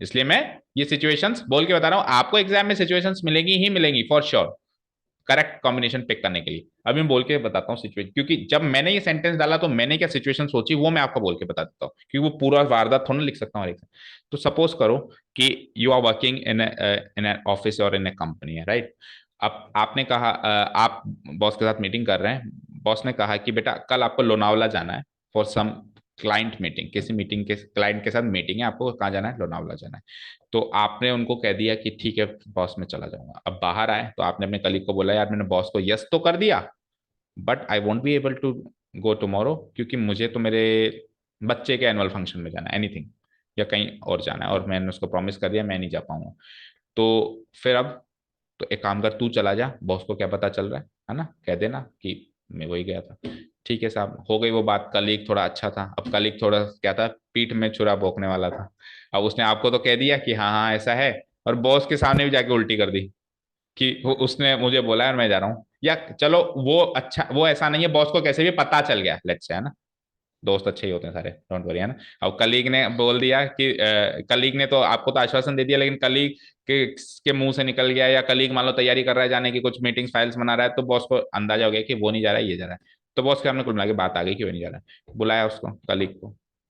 इसलिए मैं ये सिचुएशंस बोल के बता रहा हूँ। आपको एग्जाम में सिचुएशंस मिलेगी ही मिलेंगी for sure, correct combination pick करने के लिए। अभी मैं बोल के बताता हूँ सिचुएशन, क्योंकि जब मैंने ये सेंटेंस डाला तो मैंने क्या सिचुएशन सोची वो मैं आपको बोल के बता देता हूँ, क्योंकि वो पूरा वारदात थोड़ा लिख सकता हूँ हर एक। तो सपोज करो कि you are working in an office और इन ए कंपनी है, राइट। अब आपने कहा आप बॉस के साथ मीटिंग कर रहे हैं, बॉस ने कहा कि बेटा कल आपको लोनावला जाना है फॉर सम क्लाइंट मीटिंग, किसी मीटिंग के क्लाइंट के साथ मीटिंग है, आपको कहाँ जाना है, लोनावला जाना है। तो आपने उनको कह दिया कि ठीक है बॉस मैं चला जाऊंगा। अब बाहर आए तो आपने अपने कलीग को बोला यार मैंने बॉस को यस तो कर दिया, but I won't be able to go tomorrow, क्योंकि मुझे तो मेरे बच्चे के एनुअल फंक्शन में जाना है, एनीथिंग, या कहीं और जाना है, और मैंने उसको प्रॉमिस कर दिया मैं नहीं जा पाऊंगा। तो फिर अब तो एक काम कर, तू चला जा, बॉस को क्या पता चल रहा है ना, कह देना कि मैं वही गया था। ठीक है साहब, हो गई वो बात। कलीग थोड़ा अच्छा था, अब कलीग थोड़ा क्या था, पीठ में छुरा भोंकने वाला था। अब उसने आपको तो कह दिया कि हाँ हाँ ऐसा है, और बॉस के सामने भी जाके उल्टी कर दी कि उसने मुझे बोला है और मैं जा रहा हूँ। या चलो वो अच्छा, वो ऐसा नहीं है, बॉस को कैसे भी पता चल गया, लेट्स से, है ना, दोस्त अच्छे ही होते हैं सारे, डोंट वरी, है ना। अब कलीग ने बोल दिया कि कलीग ने तो आपको तो आश्वासन दे दिया, लेकिन कलीग के मुंह से निकल गया, या कलीग मान लो तैयारी कर रहा है जाने की, कुछ मीटिंग्स फाइल्स बना रहा है, तो बॉस को अंदाजा हो गया कि वो नहीं जा रहा है, ये जा रहा है। तो बॉस के सामने कुल मिला के बात आ गई कि वो नहीं जा रहा है। बुलाया उसको, कलीग को,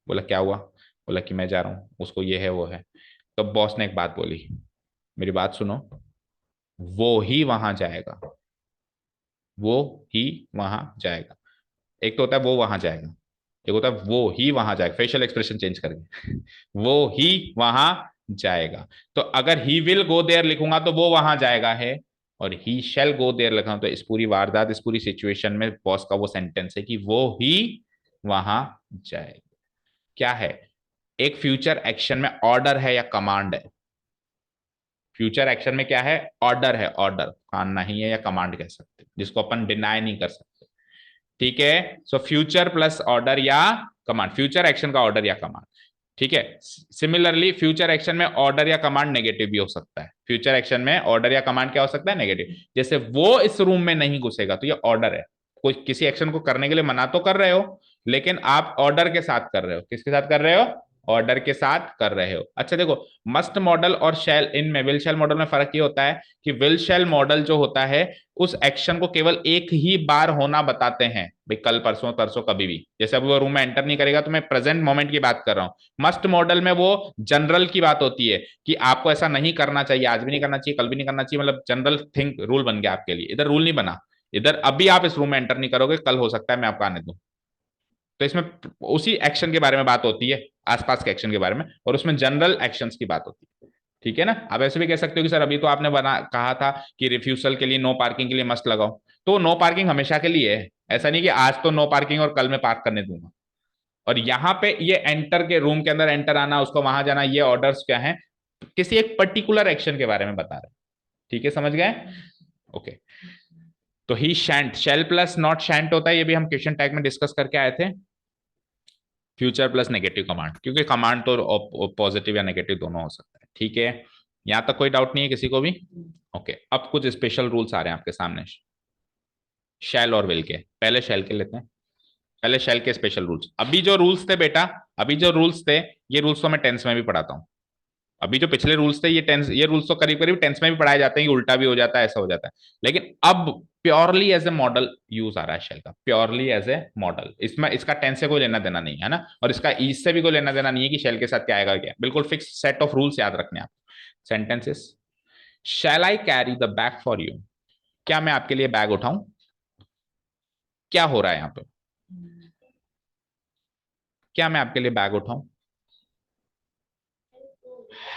बोला क्या हुआ, बोला कि मैं जा रहा हूँ, उसको ये है वो है। तो बॉस ने एक बात बोली, मेरी बात सुनो, वो ही वहां जाएगा, वो ही वहां जाएगा। एक तो होता है वो वहां जाएगा, एक होता है वो ही वहां जाएगा, फेशियल एक्सप्रेशन चेंज करके वो ही वहां जाएगा। तो अगर ही विल गो देयर लिखूंगा तो वो वहां जाएगा है, और ही शैल गो देयर लिखा तो इस पूरी वारदात, इस पूरी सिचुएशन में बॉस का वो सेंटेंस है कि वो ही वहां जाएगा। क्या है, एक फ्यूचर एक्शन में ऑर्डर है या कमांड है? फ्यूचर एक्शन में क्या है, ऑर्डर है, ऑर्डर कान नहीं है, या कमांड कह सकते हैं, जिसको अपन डिनाई नहीं कर सकते। ठीक है, सो फ्यूचर प्लस ऑर्डर या कमांड, फ्यूचर एक्शन का ऑर्डर या कमांड। ठीक है, सिमिलरली फ्यूचर एक्शन में ऑर्डर या कमांड नेगेटिव भी हो सकता है। फ्यूचर एक्शन में ऑर्डर या कमांड क्या हो सकता है, नेगेटिव। जैसे वो इस रूम में नहीं घुसेगा, तो ये ऑर्डर है, कोई किसी एक्शन को करने के लिए मना तो कर रहे हो, लेकिन आप ऑर्डर के साथ कर रहे हो। किसके साथ कर रहे हो, ऑर्डर के साथ कर रहे हो। अच्छा देखो, मस्ट मॉडल और शैल, इनमें विल शैल मॉडल में फर्क ये होता है कि विल शैल मॉडल जो होता है उस एक्शन को केवल एक ही बार होना बताते हैं, भाई कल परसों तरसों कभी भी। जैसे अब वो रूम में एंटर नहीं करेगा, तो मैं प्रेजेंट मोमेंट की बात कर रहा हूँ। मस्ट मॉडल में वो जनरल की बात होती है कि आपको ऐसा नहीं करना चाहिए, आज भी नहीं करना चाहिए, कल भी नहीं करना चाहिए, मतलब जनरल थिंग, रूल बन गया आपके लिए। इधर रूल नहीं बना, इधर अभी आप इस रूम में एंटर नहीं करोगे, कल हो सकता है मैं आपको आने दूं। तो इसमें उसी एक्शन के बारे में बात होती है, आसपास के एक्शन के बारे में, और उसमें जनरल एक्शंस की बात होती है। ठीक है ना। आप ऐसे भी कह सकते हो कि सर अभी तो आपने बना कहा था कि रिफ्यूजल के लिए, नो पार्किंग के लिए मस्ट लगाओ, तो नो पार्किंग हमेशा के लिए है, ऐसा नहीं कि आज तो नो पार्किंग और कल मैं पार्क करने दूंगा। और यहाँ पे ये एंटर के, रूम के अंदर एंटर आना, उसको वहां जाना, ये ऑर्डर्स क्या है, किसी एक पर्टिकुलर एक्शन के बारे में बता रहे हैं। ठीक है, समझ गए। ओके, तो ही शैंट, शेल प्लस नॉट शैंट होता है, ये भी हम क्वेश्चन टैग में डिस्कस करके आए थे। फ्यूचर प्लस नेगेटिव कमांड, क्योंकि कमांड तो पॉजिटिव या नेगेटिव दोनों हो सकता है। ठीक है, यहां तक कोई डाउट नहीं है किसी को भी। ओके, अब कुछ स्पेशल रूल्स आ रहे हैं आपके सामने, शैल और विल के। पहले शैल के लेते हैं, पहले शैल के स्पेशल रूल्स। अभी जो रूल्स थे बेटा, अभी जो रूल्स थे, ये रूल्स तो मैं टेंस में भी पढ़ाता हूँ। अभी जो पिछले रूल्स थे, ये टेंस, ये रूल्स तो करीब करीब टेंस में भी पढ़ाए जाते हैं कि उल्टा भी हो जाता है, ऐसा हो जाता है। लेकिन अब purely as a modal use आ रहा है शेल का, प्योरली एज ए मॉडल। इसमें इसका टेंस से कोई लेना देना नहीं है ना, और इसका ईज से भी कोई लेना देना नहीं है कि शेल के साथ क्या आएगा क्या, बिल्कुल फिक्स सेट ऑफ रूल्स याद रखने आप। Sentences, shall I carry the bag for you, क्या मैं आपके लिए बैग उठाऊं? क्या हो रहा है यहाँ पे, क्या मैं आपके लिए बैग उठाऊं?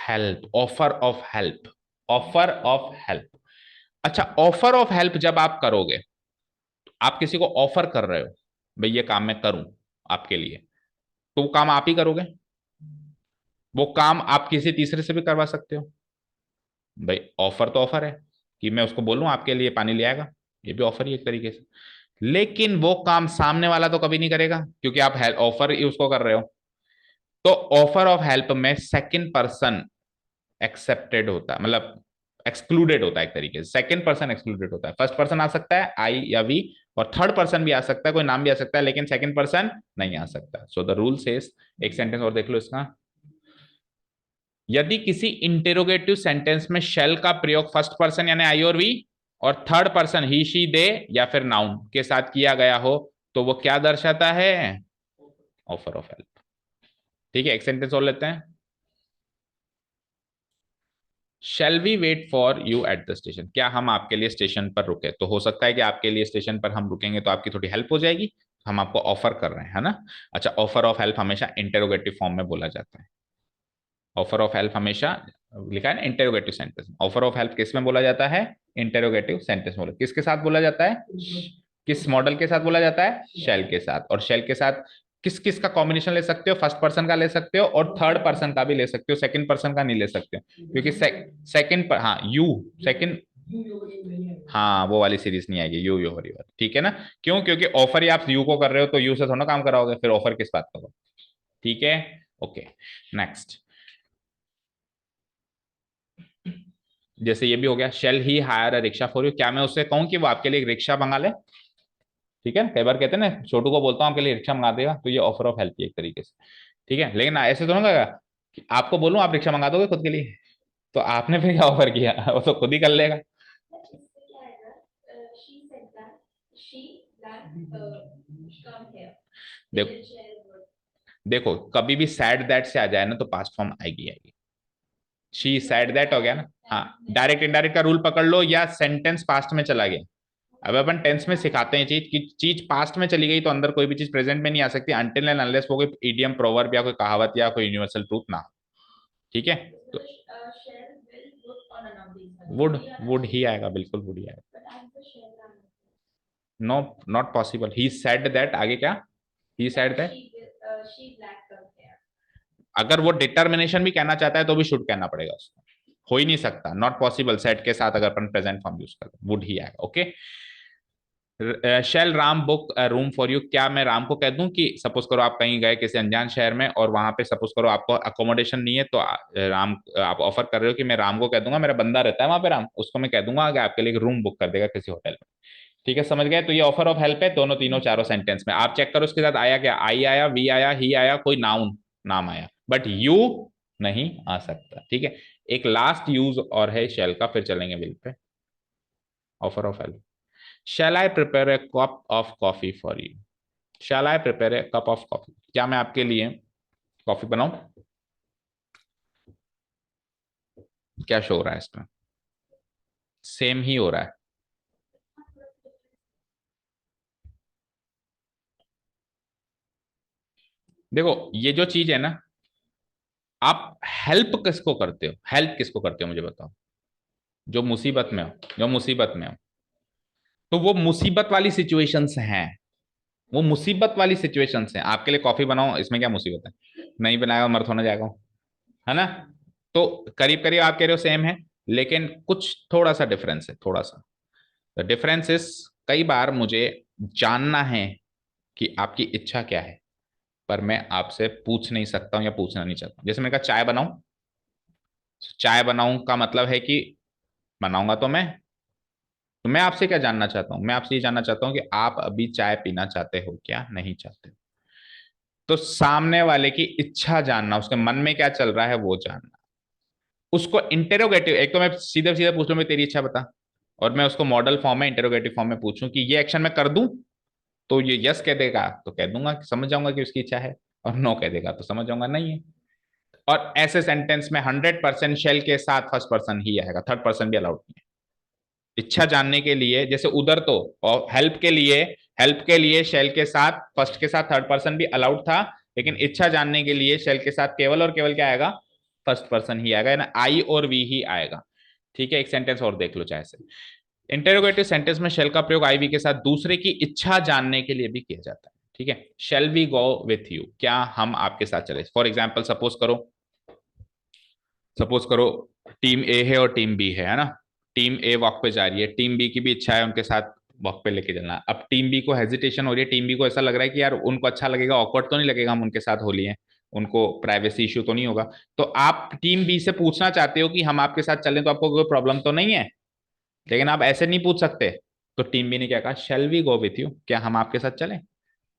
Help, offer of help, offer of help. अच्छा, ऑफर ऑफ हेल्प जब आप करोगे, आप किसी को ऑफर कर रहे हो, भाई ये काम मैं करूं आपके लिए, तो वो काम आप ही करोगे? वो काम आप किसी तीसरे से भी करवा सकते हो। भाई ऑफर तो ऑफर है, कि मैं उसको बोलूं आपके लिए पानी ले आएगा, ये भी ऑफर ही एक तरीके से। लेकिन वो काम सामने वाला तो कभी नहीं करेगा, क्योंकि आप ऑफर ही उसको कर रहे हो। तो ऑफर ऑफ हेल्प में सेकंड पर्सन एक्सेप्टेड होता है, मतलब एक्सक्लूडेड होता है एक तरीके से। सेकंड पर्सन एक्सक्लूडेड होता है, फर्स्ट पर्सन आ सकता है आई या वी, और थर्ड पर्सन भी आ सकता है, कोई नाम भी आ सकता है, लेकिन सेकंड पर्सन नहीं आ सकता। सो द रूल सेज, एक सेंटेंस और देख लो इसका, यदि किसी इंटेरोगेटिव सेंटेंस में शेल का प्रयोग फर्स्ट पर्सन यानी आई और वी, और third person he she they या फिर नाउन के साथ किया गया हो, तो वो क्या दर्शाता है, ऑफर ऑफ हेल्प। ठीक है, एक सेंटेंस और लेते हैं, shall we wait for you at the station, क्या हम आपके लिए स्टेशन पर रुके? तो हो सकता है कि आपके लिए स्टेशन पर हम रुकेंगे तो आपकी थोड़ी हेल्प हो जाएगी, हम आपको ऑफर कर रहे हैं, है ना। अच्छा, ऑफर ऑफ हेल्प हमेशा इंटेरोगेटिव फॉर्म में बोला जाता है। ऑफर ऑफ हेल्प हमेशा लिखा है ना interrogative sentence. Offer of help किस में बोला जाता है, इंटेरोगेटिव सेंटेंस बोला। किसके साथ बोला जाता है, किस मॉडल के साथ बोला जाता है, शेल के साथ। और शेल के साथ किस किस का कॉम्बिनेशन ले सकते हो, फर्स्ट पर्सन का ले सकते हो और थर्ड पर्सन का भी ले सकते हो, सेकंड पर्सन का नहीं ले सकते हो, क्योंकि सेकंड पर, हाँ यू, सेकंड हाँ वो वाली सीरीज नहीं आएगी, यू योर यूर, ठीक है ना। क्यों? क्योंकि ऑफर ही आप यू को कर रहे हो, तो यू से थोड़ा काम कराओगे, फिर ऑफर किस बात का होगा। ठीक है, ओके। नेक्स्ट, जैसे ये भी हो गया, shall he hire a rickshaw for you, क्या मैं उससे कहूँ कि वो आपके लिए एक रिक्शा मंगा ले? ठीक है, कई बार कहते हैं ना, छोटू को बोलता हूँ आपके लिए रिक्शा मंगा देगा, तो ये ऑफर ऑफ हेल्प है एक तरीके से। ठीक है, लेकिन ऐसे तो ना कि आपको बोलूं आप रिक्शा मंगा दोगे खुद के लिए, तो आपने फिर क्या ऑफर किया? वो तो खुद ही कर लेगा। देखो, देखो कभी भी सैड दैट से आ जाए ना तो पास्ट फॉर्म आएगी आएगी। शी सैड दैट हो गया ना, हाँ, डायरेक्ट इनडायरेक्ट का रूल पकड़ लो, या सेंटेंस पास्ट में चला गया। अब अपन टेंस में सिखाते हैं चीज कि चीज पास्ट में चली गई तो अंदर कोई भी चीज प्रेजेंट में नहीं आ सकती, अनटिल एंड अनलेस वो कोई इडियम प्रोवर्ब या कोई कहावत या कोई यूनिवर्सल ट्रूथ ना हो। ठीक है, तो वुड, वुड ही आएगा, बिल्कुल वुड ही आएगा। No, not possible, he said that, आगे क्या? ही सेड दैट, अगर वो डिटर्मिनेशन भी कहना चाहता है तो भी शुड कहना पड़ेगा उसको, हो ही नहीं सकता, नॉट पॉसिबल सेट के साथ अगर अपन प्रेजेंट फॉर्म यूज करते, वुड ही आएगा। Okay, shall Ram book room for you, क्या मैं राम को कह दूं कि सपोज करो आप कहीं गए किसी अनजान शहर में और वहां पे सपोज करो आपको अकोमोडेशन नहीं है, तो राम, आप ऑफर कर रहे हो कि मैं राम को कह दूंगा, मेरा बंदा रहता है वहां पे राम, उसको मैं कह दूंगा कि आपके लिए एक रूम बुक कर देगा किसी होटल में। ठीक है, समझ गए? तो ये ऑफर ऑफ हेल्प है दोनों तीनों चारों सेंटेंस में। आप चेक करो उसके साथ आया क्या, आई आया, वी आया, ही आया, कोई नाउन नाम आया, बट यू नहीं आ सकता। ठीक है, एक लास्ट यूज और है शेल का, फिर चलेंगे विल पे। Offer of help, shall I prepare a cup of coffee for you, shall I prepare a cup of coffee, क्या मैं आपके लिए कॉफी बनाऊं? क्या शो हो रहा है इसमें? सेम ही हो रहा है। देखो ये जो चीज है ना, आप हेल्प किसको करते हो, हेल्प किसको करते हो मुझे बताओ? जो मुसीबत में हो, जो मुसीबत में हो, तो वो मुसीबत वाली सिचुएशंस हैं, वो मुसीबत वाली सिचुएशंस हैं। आपके लिए कॉफी बनाओ, इसमें क्या मुसीबत है? नहीं बनाएगा मर थोड़ा जाएगा, है ना। तो करीब करीब आप कह रहे हो सेम है, लेकिन कुछ थोड़ा सा डिफरेंस है, थोड़ा सा। द डिफरेंस इज, कई बार मुझे जानना है कि आपकी इच्छा क्या है, पर मैं आपसे पूछ नहीं सकता हूं या पूछना नहीं चाहता हूं। जैसे मैंने कहा चाय बनाऊं, चाय बनाऊं का मतलब है कि बनाऊंगा तो मैं आपसे क्या जानना चाहता हूं, मैं आपसे ये जानना चाहता हूं कि आप अभी चाय पीना चाहते हो क्या, नहीं चाहते हो। तो सामने वाले की इच्छा जानना, उसके मन में क्या चल रहा है वो जानना, उसको इंटेरोगेटिव, एक तो मैं सीधे सीधे पूछ लूं मैं तेरी इच्छा बता, और मैं उसको मॉडल फॉर्म में इंटेरोगेटिव फॉर्म में पूछूं कि ये एक्शन मैं कर दूं, तो ये यस कह देगा तो कह दूंगा कि समझ जाऊंगा कि उसकी इच्छा है, और नो कह देगा तो समझ जाऊंगा नहीं है। और ऐसे सेंटेंस में 100% शेल के साथ फर्स्ट पर्सन ही आएगा, थर्ड पर्सन भी अलाउड नहीं है। इच्छा जानने के लिए जैसे उधर तो, और हेल्प के लिए शेल के साथ फर्स्ट के साथ थर्ड पर्सन भी अलाउड था, लेकिन इच्छा जानने के लिए शेल के साथ केवल और केवल क्या आएगा, फर्स्ट पर्सन ही आएगा ना, आई और वी ही आएगा। ठीक है, एक सेंटेंस और देख लो चाहे से, इंटेरोगेटिव सेंटेंस में शेल का प्रयोग आई वी के साथ दूसरे की इच्छा जानने के लिए भी किया जाता है। ठीक है, shall we go with you, क्या हम आपके साथ चले? फॉर एग्जाम्पल सपोज करो टीम ए है और टीम बी है ना। टीम ए वॉक पे जा रही है, टीम बी की भी इच्छा है उनके साथ वॉक पे लेके चलना। अब टीम बी को हेजिटेशन हो रही है, टीम बी को ऐसा लग रहा है कि यार उनको अच्छा लगेगा, ऑकवर्ड तो नहीं लगेगा हम उनके साथ होली है, उनको प्राइवेसी इश्यू तो नहीं होगा। तो आप टीम बी से पूछना चाहते हो कि हम आपके साथ चलें तो आपको कोई प्रॉब्लम तो नहीं है, लेकिन आप ऐसे नहीं पूछ सकते। तो टीम बी ने क्या कहा, shall we go with you, क्या हम आपके साथ चलें?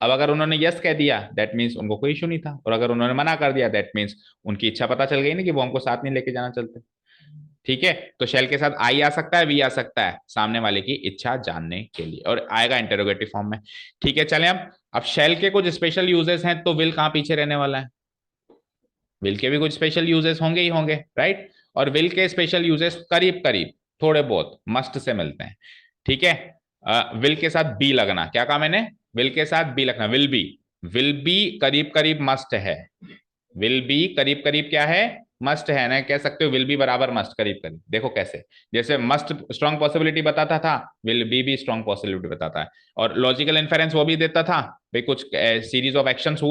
अब अगर उन्होंने यस कह दिया दैट मीन्स उनको कोई इशू नहीं था, और अगर उन्होंने मना कर दिया दैट मीन्स उनकी इच्छा पता चल गई ना कि वो हमको साथ नहीं लेके जाना चलते। ठीक है, तो शेल के साथ आई आ सकता है, वी आ सकता है, सामने वाले की इच्छा जानने के लिए, और आएगा इंटेरोगेटिव फॉर्म में। ठीक है, चलें अब शेल के कुछ स्पेशल यूजेस हैं, तो विल कहाँ पीछे रहने वाला है? विल के भी कुछ स्पेशल यूजेस होंगे ही होंगे, राइट। और विल के स्पेशल यूजेस करीब करीब थोड़े बहुत मस्ट से मिलते हैं। ठीक है, विल के साथ बी लगना, क्या कहा मैंने? विल के साथ बी लगना, विल बी करीब करीब मस्ट है, विल बी करीब करीब क्या है, मस्ट है ना, कह सकते हो विल बी बराबर मस्ट करीब करीब। देखो कैसे, जैसे मस्ट स्ट्रॉन्ग पॉसिबिलिटी बताता था, विल बी भी स्ट्रॉन्ग पॉसिबिलिटी बताता है। और लॉजिकल इन्फेरेंस वो भी देता था, भाई कुछ सीरीज ऑफ एक्शंस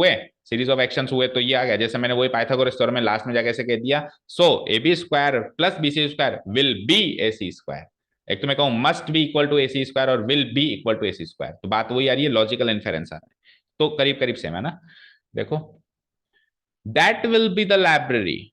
हुए तो ये आ गया, जैसे मैंने वही पाइथागोरस थ्योरम में लास्ट में जाके ऐसे कह दिया, so A B square plus B C square will be A C square. एक तो मैं कहूँ must be equal to AC square और will be equal to AC square, तो बात वही आ रही है, लॉजिकल इन्फेरेंस आ रहा है, तो करीब करीब सेम है ना। देखो, that will be the library.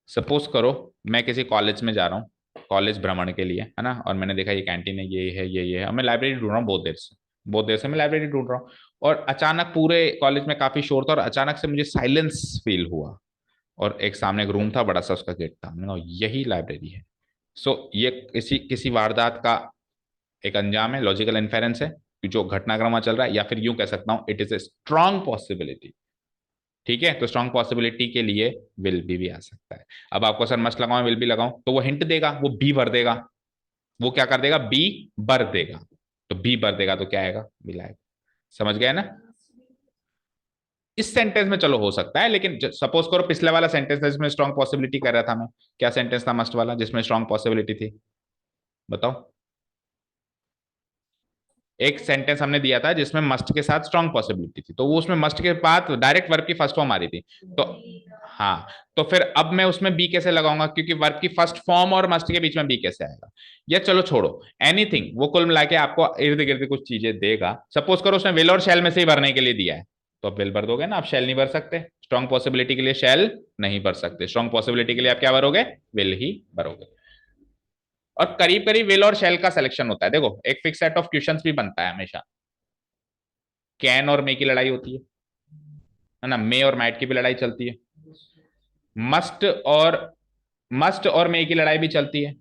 Suppose करो मैं किसी कॉलेज में जा रहा हूँ, कॉलेज भ्रमण के लिए, है ना, और मैंने देखा ये कैंटीन है, ये है, ये है, और मैं लाइब्रेरी ढूंढ रहा हूँ बहुत देर से, बहुत देर से मैं लाइब्रेरी ढूंढ रहा हूँ, और अचानक पूरे कॉलेज में काफी शोर था, और अचानक से मुझे साइलेंस फील हुआ, और एक सामने एक रूम था बड़ा सा, उसका गेट था, मैंने कहा यही लाइब्रेरी है। सो ये किसी किसी वारदात का एक अंजाम है, लॉजिकल इन्फेरेंस है कि जो घटनाक्रम वहां चल रहा है, या फिर यूं कह सकता हूं it is a strong possibility. ठीक है, तो स्ट्रॉन्ग पॉसिबिलिटी के लिए विल भी आ सकता है। अब आपको सर मस्ट लगाऊं विल भी लगाऊं, तो वो हिंट देगा, वो बी भर देगा, वो क्या कर देगा, बी भर देगा, तो बी भर देगा तो क्या आएगा, विल आएगा। समझ गए ना। इस सेंटेंस में चलो हो सकता है, लेकिन सपोज करो पिछले वाला सेंटेंस था जिसमें स्ट्रॉन्ग पॉसिबिलिटी कर रहा था मैं, क्या सेंटेंस था मस्ट वाला जिसमें स्ट्रॉन्ग पॉसिबिलिटी थी, बताओ। एक सेंटेंस हमने दिया था जिसमें मस्ट के साथ स्ट्रॉन्ग पॉसिबिलिटी थी, तो वो उसमें मस्ट के बाद डायरेक्ट वर्ब की फर्स्ट फॉर्म आ रही थी, तो हाँ, तो फिर अब मैं उसमें बी कैसे लगाऊंगा, क्योंकि वर्ब की फर्स्ट फॉर्म और मस्ट के बीच में बी कैसे आएगा। या चलो छोड़ो, एनीथिंग, वो कुल मिला के आपको इर्द गिर्द कुछ चीजें देगा। सपोज करो उसने विल और शैल में से ही भरने के लिए दिया है, तो आप विल भर दोगे ना, आप शैल नहीं भर सकते, स्ट्रॉन्ग पॉसिबिलिटी के लिए शैल नहीं भर सकते, स्ट्रॉन्ग पॉसिबिलिटी के लिए आप क्या भरोगे, विल ही भरोगे। और करीब करीब विल और शेल का सिलेक्शन होता है। देखो एक फिक्स सेट ऑफ क्वेश्चंस भी बनता है हमेशा, कैन और मे की लड़ाई होती है ना, मे और मैट की भी लड़ाई चलती है, मस्ट और मस्ट और मे की लड़ाई भी चलती है।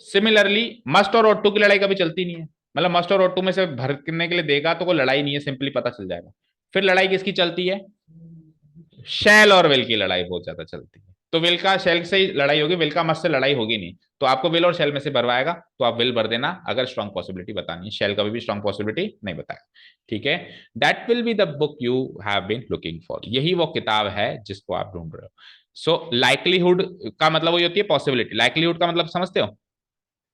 सिमिलरली मस्ट और ऑट टू की लड़ाई कभी चलती नहीं है, मतलब मस्ट और ऑट टू में से भरने के लिए देगा तो कोई लड़ाई नहीं है, सिंपली पता चल जाएगा। फिर लड़ाई किसकी चलती है, शैल और विल की लड़ाई बहुत ज्यादा चलती है। तो विल का शैल से ही लड़ाई होगी, विल का मस्ट से लड़ाई होगी नहीं, तो आपको विल और शैल में से भरवाएगा, तो आप विल भर देना अगर स्ट्रॉन्ग पॉसिबिलिटी बतानी है, शैल कभी भी स्ट्रॉन्ग पॉसिबिलिटी नहीं बताएगा। ठीक है, that will be the book you have been looking for, यही वो किताब है जिसको आप ढूंढ रहे हो। सो लाइकलीहुड का मतलब वही होती है पॉसिबिलिटी, लाइकलीहुड का मतलब समझते हो,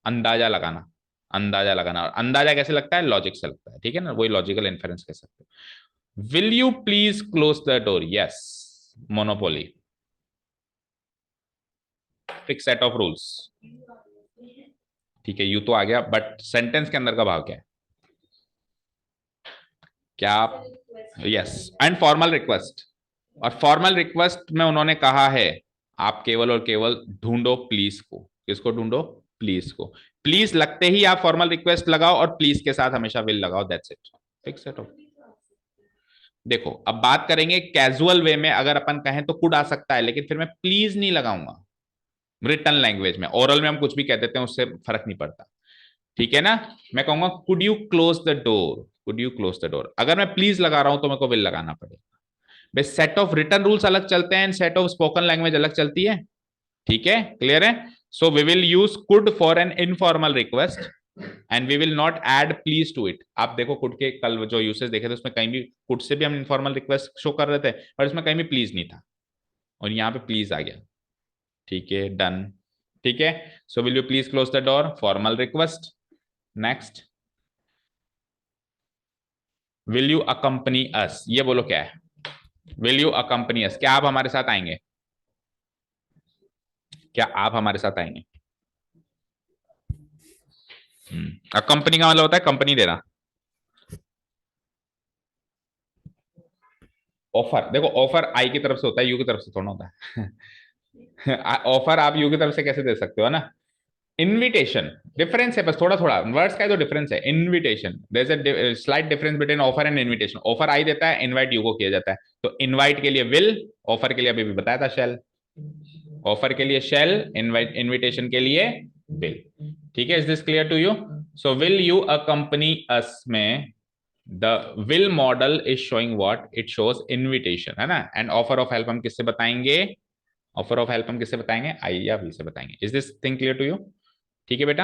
अंदाजा लगाना, अंदाजा लगाना, और अंदाजा कैसे लगता है, लॉजिक से लगता है, ठीक है ना, वही लॉजिकल इन्फेरेंस कह सकते हो। Will you please close the door, yes, monopoly, fix set of rules. ठीक है, यू तो आ गया, बट सेंटेंस के अंदर का भाव क्या है, क्या आप, यस, एंड फॉर्मल रिक्वेस्ट, और फॉर्मल रिक्वेस्ट में उन्होंने कहा है आप केवल और केवल ढूंढो प्लीज को, किसको ढूंढो, प्लीज को, प्लीज लगते ही आप फॉर्मल रिक्वेस्ट लगाओ, और प्लीज के साथ हमेशा विल लगाओ, that's it, fix set of. देखो अब बात करेंगे कैजुअल वे में, अगर अपन कहें तो कुड आ सकता है, लेकिन फिर मैं प्लीज नहीं लगाऊंगा। रिटर्न लैंग्वेज में, ओरल में हम कुछ भी कह देते हैं, उससे फर्क नहीं पड़ता, ठीक है ना। मैं कहूंगा could you close the door, could you close the door, अगर मैं प्लीज लगा रहा हूं तो मेरे को विल लगाना पड़ेगा। भाई सेट ऑफ रिटर्न रूल्स अलग चलते हैं, सेट ऑफ स्पोकन लैंग्वेज अलग चलती है, ठीक है, क्लियर है। So we will use could for an informal request, and we will not add please to it. आप देखो कुड के कल जो यूसेज देखे थे उसमें कहीं भी कुड से भी हम इनफॉर्मल रिक्वेस्ट शो कर रहे थे, पर उसमें कहीं भी प्लीज नहीं था, और यहाँ पे प्लीज आ गया, ठीक है, डन। ठीक है, so will you please close the door, formal request. Next, will you accompany us, ये बोलो क्या है, विल यू अकंपनी अस, क्या आप हमारे साथ आएंगे, क्या आप हमारे साथ आएंगे। अकंपनी का मतलब होता है कंपनी देना। ऑफर, देखो ऑफर आई की तरफ से होता है, यू की तरफ से थोड़ा होता है। ऑफर आप यू की तरफ से कैसे दे सकते हो ना। इनविटेशन, डिफरेंस है बस थोड़ा थोड़ा, वर्ड्स का जो डिफरेंस है, invitation, there is a slight difference between offer and invitation. Offer I देता है, इनवाइट यू को किया जाता है, तो इनवाइट के लिए विल, ऑफर के लिए अभी भी बताया था शैल, ऑफर के लिए शैल, इनवाइट इनविटेशन के लिए विल। ठीक है, is this clear to you. So will you accompany us में the will modal is showing what, it shows invitation, है ना, एंड ऑफर ऑफ हेल्प हम किससे बताएंगे, ऑफर ऑफ हेल्प हम किससे बताएंगे, आई या विल से बताएंगे। Is this thing clear to you. ठीक है बेटा,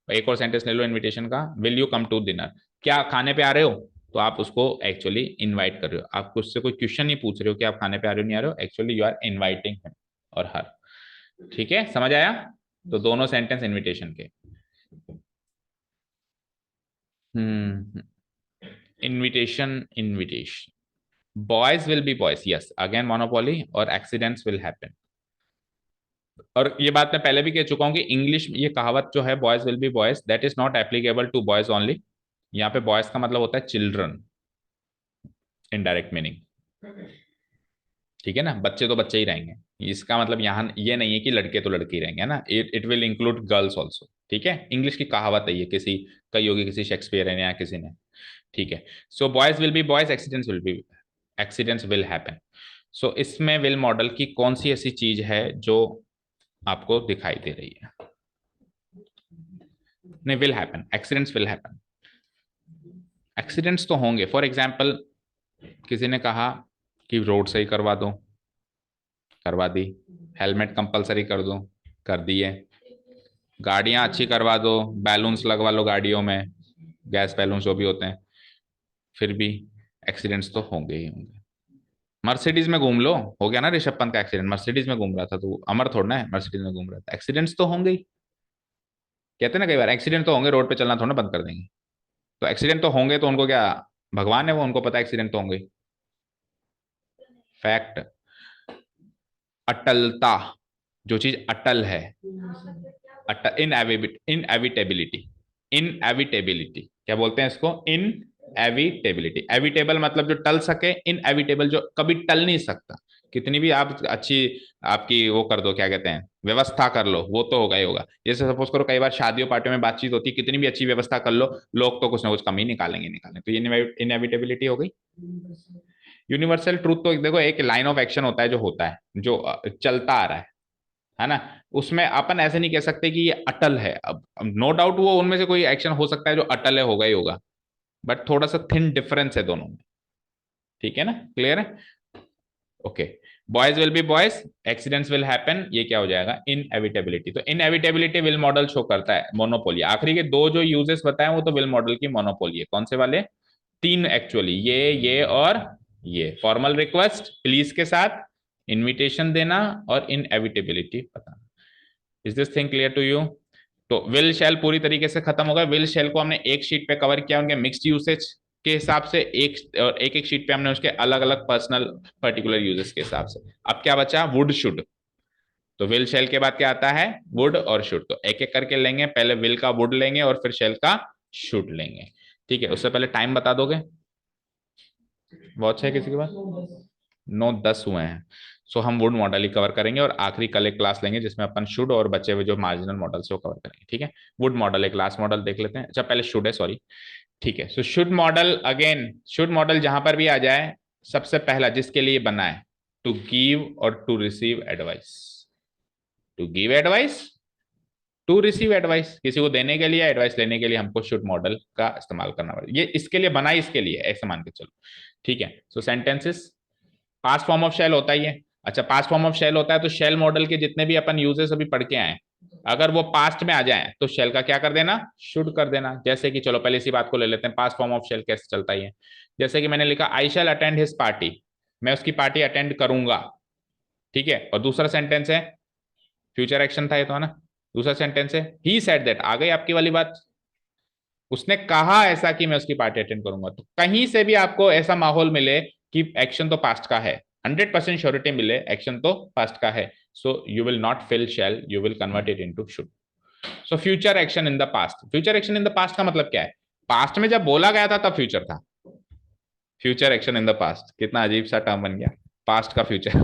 एक और सेंटेंस ले लो इनविटेशन का, will you come to dinner, क्या खाने पे आ रहे हो, तो आप उसको एक्चुअली इनवाइट कर रहे हो, आप उससे कोई क्वेश्चन नहीं पूछ रहे हो कि आप खाने पे आ रहे हो नहीं आ रहे हो, actually you are inviting him और हर। ठीक है, समझ आया, तो दोनों सेंटेंस इनविटेशन के। Invitation, invitation, boys will be boys, yes, again monopoly, और एक्सीडेंट्स विल हैपन, और ये बात मैं पहले भी कह चुका हूं कि इंग्लिश ये कहावत जो है boys will be boys, that is not applicable to boys only. यहाँ पे बॉयज का मतलब होता है चिल्ड्रन, इनडायरेक्ट मीनिंग। ठीक है ना, बच्चे तो बच्चे ही रहेंगे। इसका मतलब यहाँ ये नहीं है कि लड़के तो लड़के ही रहेंगे, है ना, it it will include girls also. ठीक है, इंग्लिश की कहावत है ये, किसी कही होगी किसी शेक्सपियर ने या किसी ने। ठीक है, so boys will be boys, accidents will happen. So इसमें विल मॉडल की कौन सी ऐसी चीज है जो आपको दिखाई दे रही है? नहीं, will happen, accidents will happen. Accidents तो होंगे। फॉर एग्जाम्पल, किसी ने कहा कि रोड सही करवा दो, करवा दी। हेलमेट कंपलसरी कर दो, कर दिए। गाड़ियां अच्छी करवा दो, बैलून्स लगवा लो गाड़ियों में, गैस बैलून जो भी होते हैं, फिर भी एक्सीडेंट्स तो होंगे ही होंगे। मर्सिडीज में घूम लो, हो गया ना ऋषभ पंत का एक्सीडेंट, मर्सिडीज में घूम रहा था, तो अमर थोड़ा ना है, मर्सिडीज में घूम रहा था, एक्सीडेंट्स तो होंगे ही। कहते हैं ना कई बार, एक्सीडेंट तो होंगे, रोड पे चलना थोड़ा ना बंद कर देंगे। तो एक्सीडेंट तो होंगे, तो उनको क्या भगवान है वो, उनको पता है एक्सीडेंट तो होंगे। फैक्ट, अटलता, जो चीज अटल है, अटल, इनएविटेबिलिटी, इनएविटेबिलिटी क्या बोलते हैं इसको? इन एविटेबिलिटी। एविटेबल मतलब जो टल सके, इनएविटेबल जो कभी टल नहीं सकता। कितनी भी आप अच्छी आपकी वो कर दो, क्या कहते हैं, व्यवस्था कर लो, वो तो होगा ही होगा। जैसे सपोज करो कई बार शादियों पार्टियों में बातचीत होती है, कितनी भी अच्छी व्यवस्था कर लो, लोग तो कुछ ना कुछ कमी निकालेंगे निकालेंगे, तो ये इनएविटेबिलिटी हो गई। यूनिवर्सल ट्रूथ तो देखो, एक लाइन ऑफ एक्शन होता है जो होता है, जो चलता आ रहा है ना, उसमें अपन ऐसे नहीं कह सकते कि ये अटल है। अब नो डाउट वो उनमें से कोई एक्शन हो सकता है जो अटल है, होगा ही होगा, बट थोड़ा सा थिन डिफरेंस है दोनों में। ठीक है ना, क्लियर है? Okay, boys will be boys, accidents will happen, ये क्या हो जाएगा? इनएविटेबिलिटी। तो इनएविटेबिलिटी विल मॉडल शो करता है मोनोपोली। आखिरी के दो जो यूजेस बताए वो तो विल मॉडल की मोनोपोली है। कौन से वाले? तीन एक्चुअली, ये और ये। फॉर्मल रिक्वेस्ट प्लीज के साथ, इनविटेशन देना, और इनएविटेबिलिटी बताना। Is this thing clear to you? तो विल शेल पूरी तरीके से खत्म हो गया। विल शेल को हमने एक शीट पे कवर किया, उनके मिक्स्ड यूसेज के हिसाब से, एक एक शीट पे हमने उसके अलग अलग पर्सनल पर्टिकुलर यूजेस के हिसाब से। अब क्या बचा? Would should. तो विल शेल के बाद क्या आता है? वुड और शुड। तो एक एक करके लेंगे, पहले विल का वुड लेंगे और फिर शेल का शुड लेंगे। ठीक है, उससे पहले टाइम बता दोगे? वॉच है किसी के पास? 9:10 हुए हैं। सो हम वुड मॉडल ही कवर करेंगे, और आखिरी कल एक क्लास लेंगे जिसमें अपन शुड और बचे हुए जो मार्जिनल मॉडल से वो कवर करेंगे। ठीक है, वुड मॉडल एक लास्ट मॉडल देख लेते हैं। अच्छा पहले शुड है, सॉरी। ठीक है, so should model, again should model जहां पर भी आ जाए, सबसे पहला जिसके लिए बना है, टू गिव और to receive advice. To give advice, to receive advice, किसी को देने के लिए, एडवाइस लेने के लिए हमको शुड मॉडल का इस्तेमाल करना पड़ेगा। ये इसके लिए बना, इसके लिए ऐसे मान के चलो। ठीक है, so sentences past form of shall होता ही है। अच्छा, पास्ट फॉर्म ऑफ शेल होता है तो शेल मॉडल के जितने भी अपन यूजेस अभी पढ़ के आए, अगर वो पास्ट में आ जाए तो शेल का क्या कर देना? शुड कर देना। जैसे कि चलो पहले इसी बात को ले लेते हैं, पास्ट फॉर्म ऑफ शेल कैसे चलता है। जैसे कि मैंने लिखा आई शैल अटेंड हिज पार्टी, मैं उसकी पार्टी अटेंड करूंगा। ठीक है, और दूसरा सेंटेंस है, फ्यूचर एक्शन था ये तो, है ना। दूसरा सेंटेंस है ही सेड दैट, आ गई आपकी वाली बात, उसने कहा ऐसा कि मैं उसकी पार्टी अटेंड करूंगा। तो कहीं से भी आपको ऐसा माहौल मिले कि एक्शन तो पास्ट का है, 100% श्योरिटी मिले एक्शन तो पास्ट का है, so you will not fill shall, you will convert it into should. So future action in the past, future action in the past का मतलब क्या है? पास्ट में जब बोला गया था तब फ्यूचर था। Future action in the past, कितना अजीब सा टर्म बन गया, पास्ट का फ्यूचर।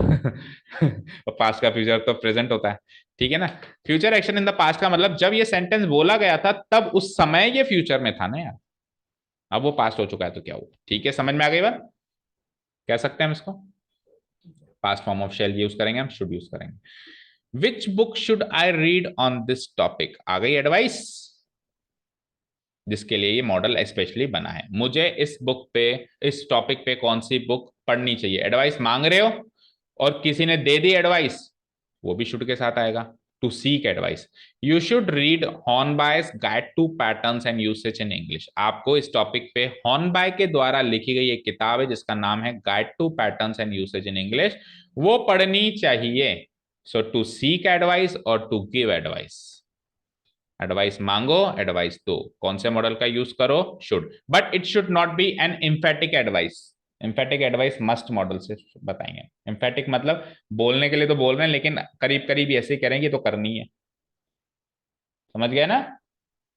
और पास्ट का फ्यूचर तो प्रेजेंट होता है। ठीक है ना, future action in the past का मतलब जब ये सेंटेंस बोला गया था तब उस समय ये फ्यूचर में था ना यार, अब वो पास्ट हो चुका है तो क्या हुआ। ठीक है, समझ में आ गई बात? कह सकते हैं हम इसको, past form of shall use करेंगे, हम शुड यूज करेंगे। Which book should I read on this topic, आ गई एडवाइस, जिसके लिए ये मॉडल स्पेशली बना है। मुझे इस बुक पे, इस टॉपिक पे कौन सी बुक पढ़नी चाहिए, एडवाइस मांग रहे हो, और किसी ने दे दी एडवाइस, वो भी शुड के साथ आएगा। To seek advice, you should read Hornby's guide to patterns and usage in English. आपको इस टॉपिक पे हॉर्नबाय के द्वारा लिखी गई एक किताब है जिसका नाम है guide to patterns and usage in English, वो पढ़नी चाहिए। सो टू सीक एडवाइस और टू गिव एडवाइस, एडवाइस मांगो, एडवाइस दो, कौन से मॉडल का यूज करो? Should, but it should not be an emphatic advice. Emphatic advice must model से बताएंगे। एम्फेटिक मतलब बोलने के लिए तो बोल रहे हैं, लेकिन करीब करीब ऐसे ही करेंगे तो करनी है। समझ गए ना?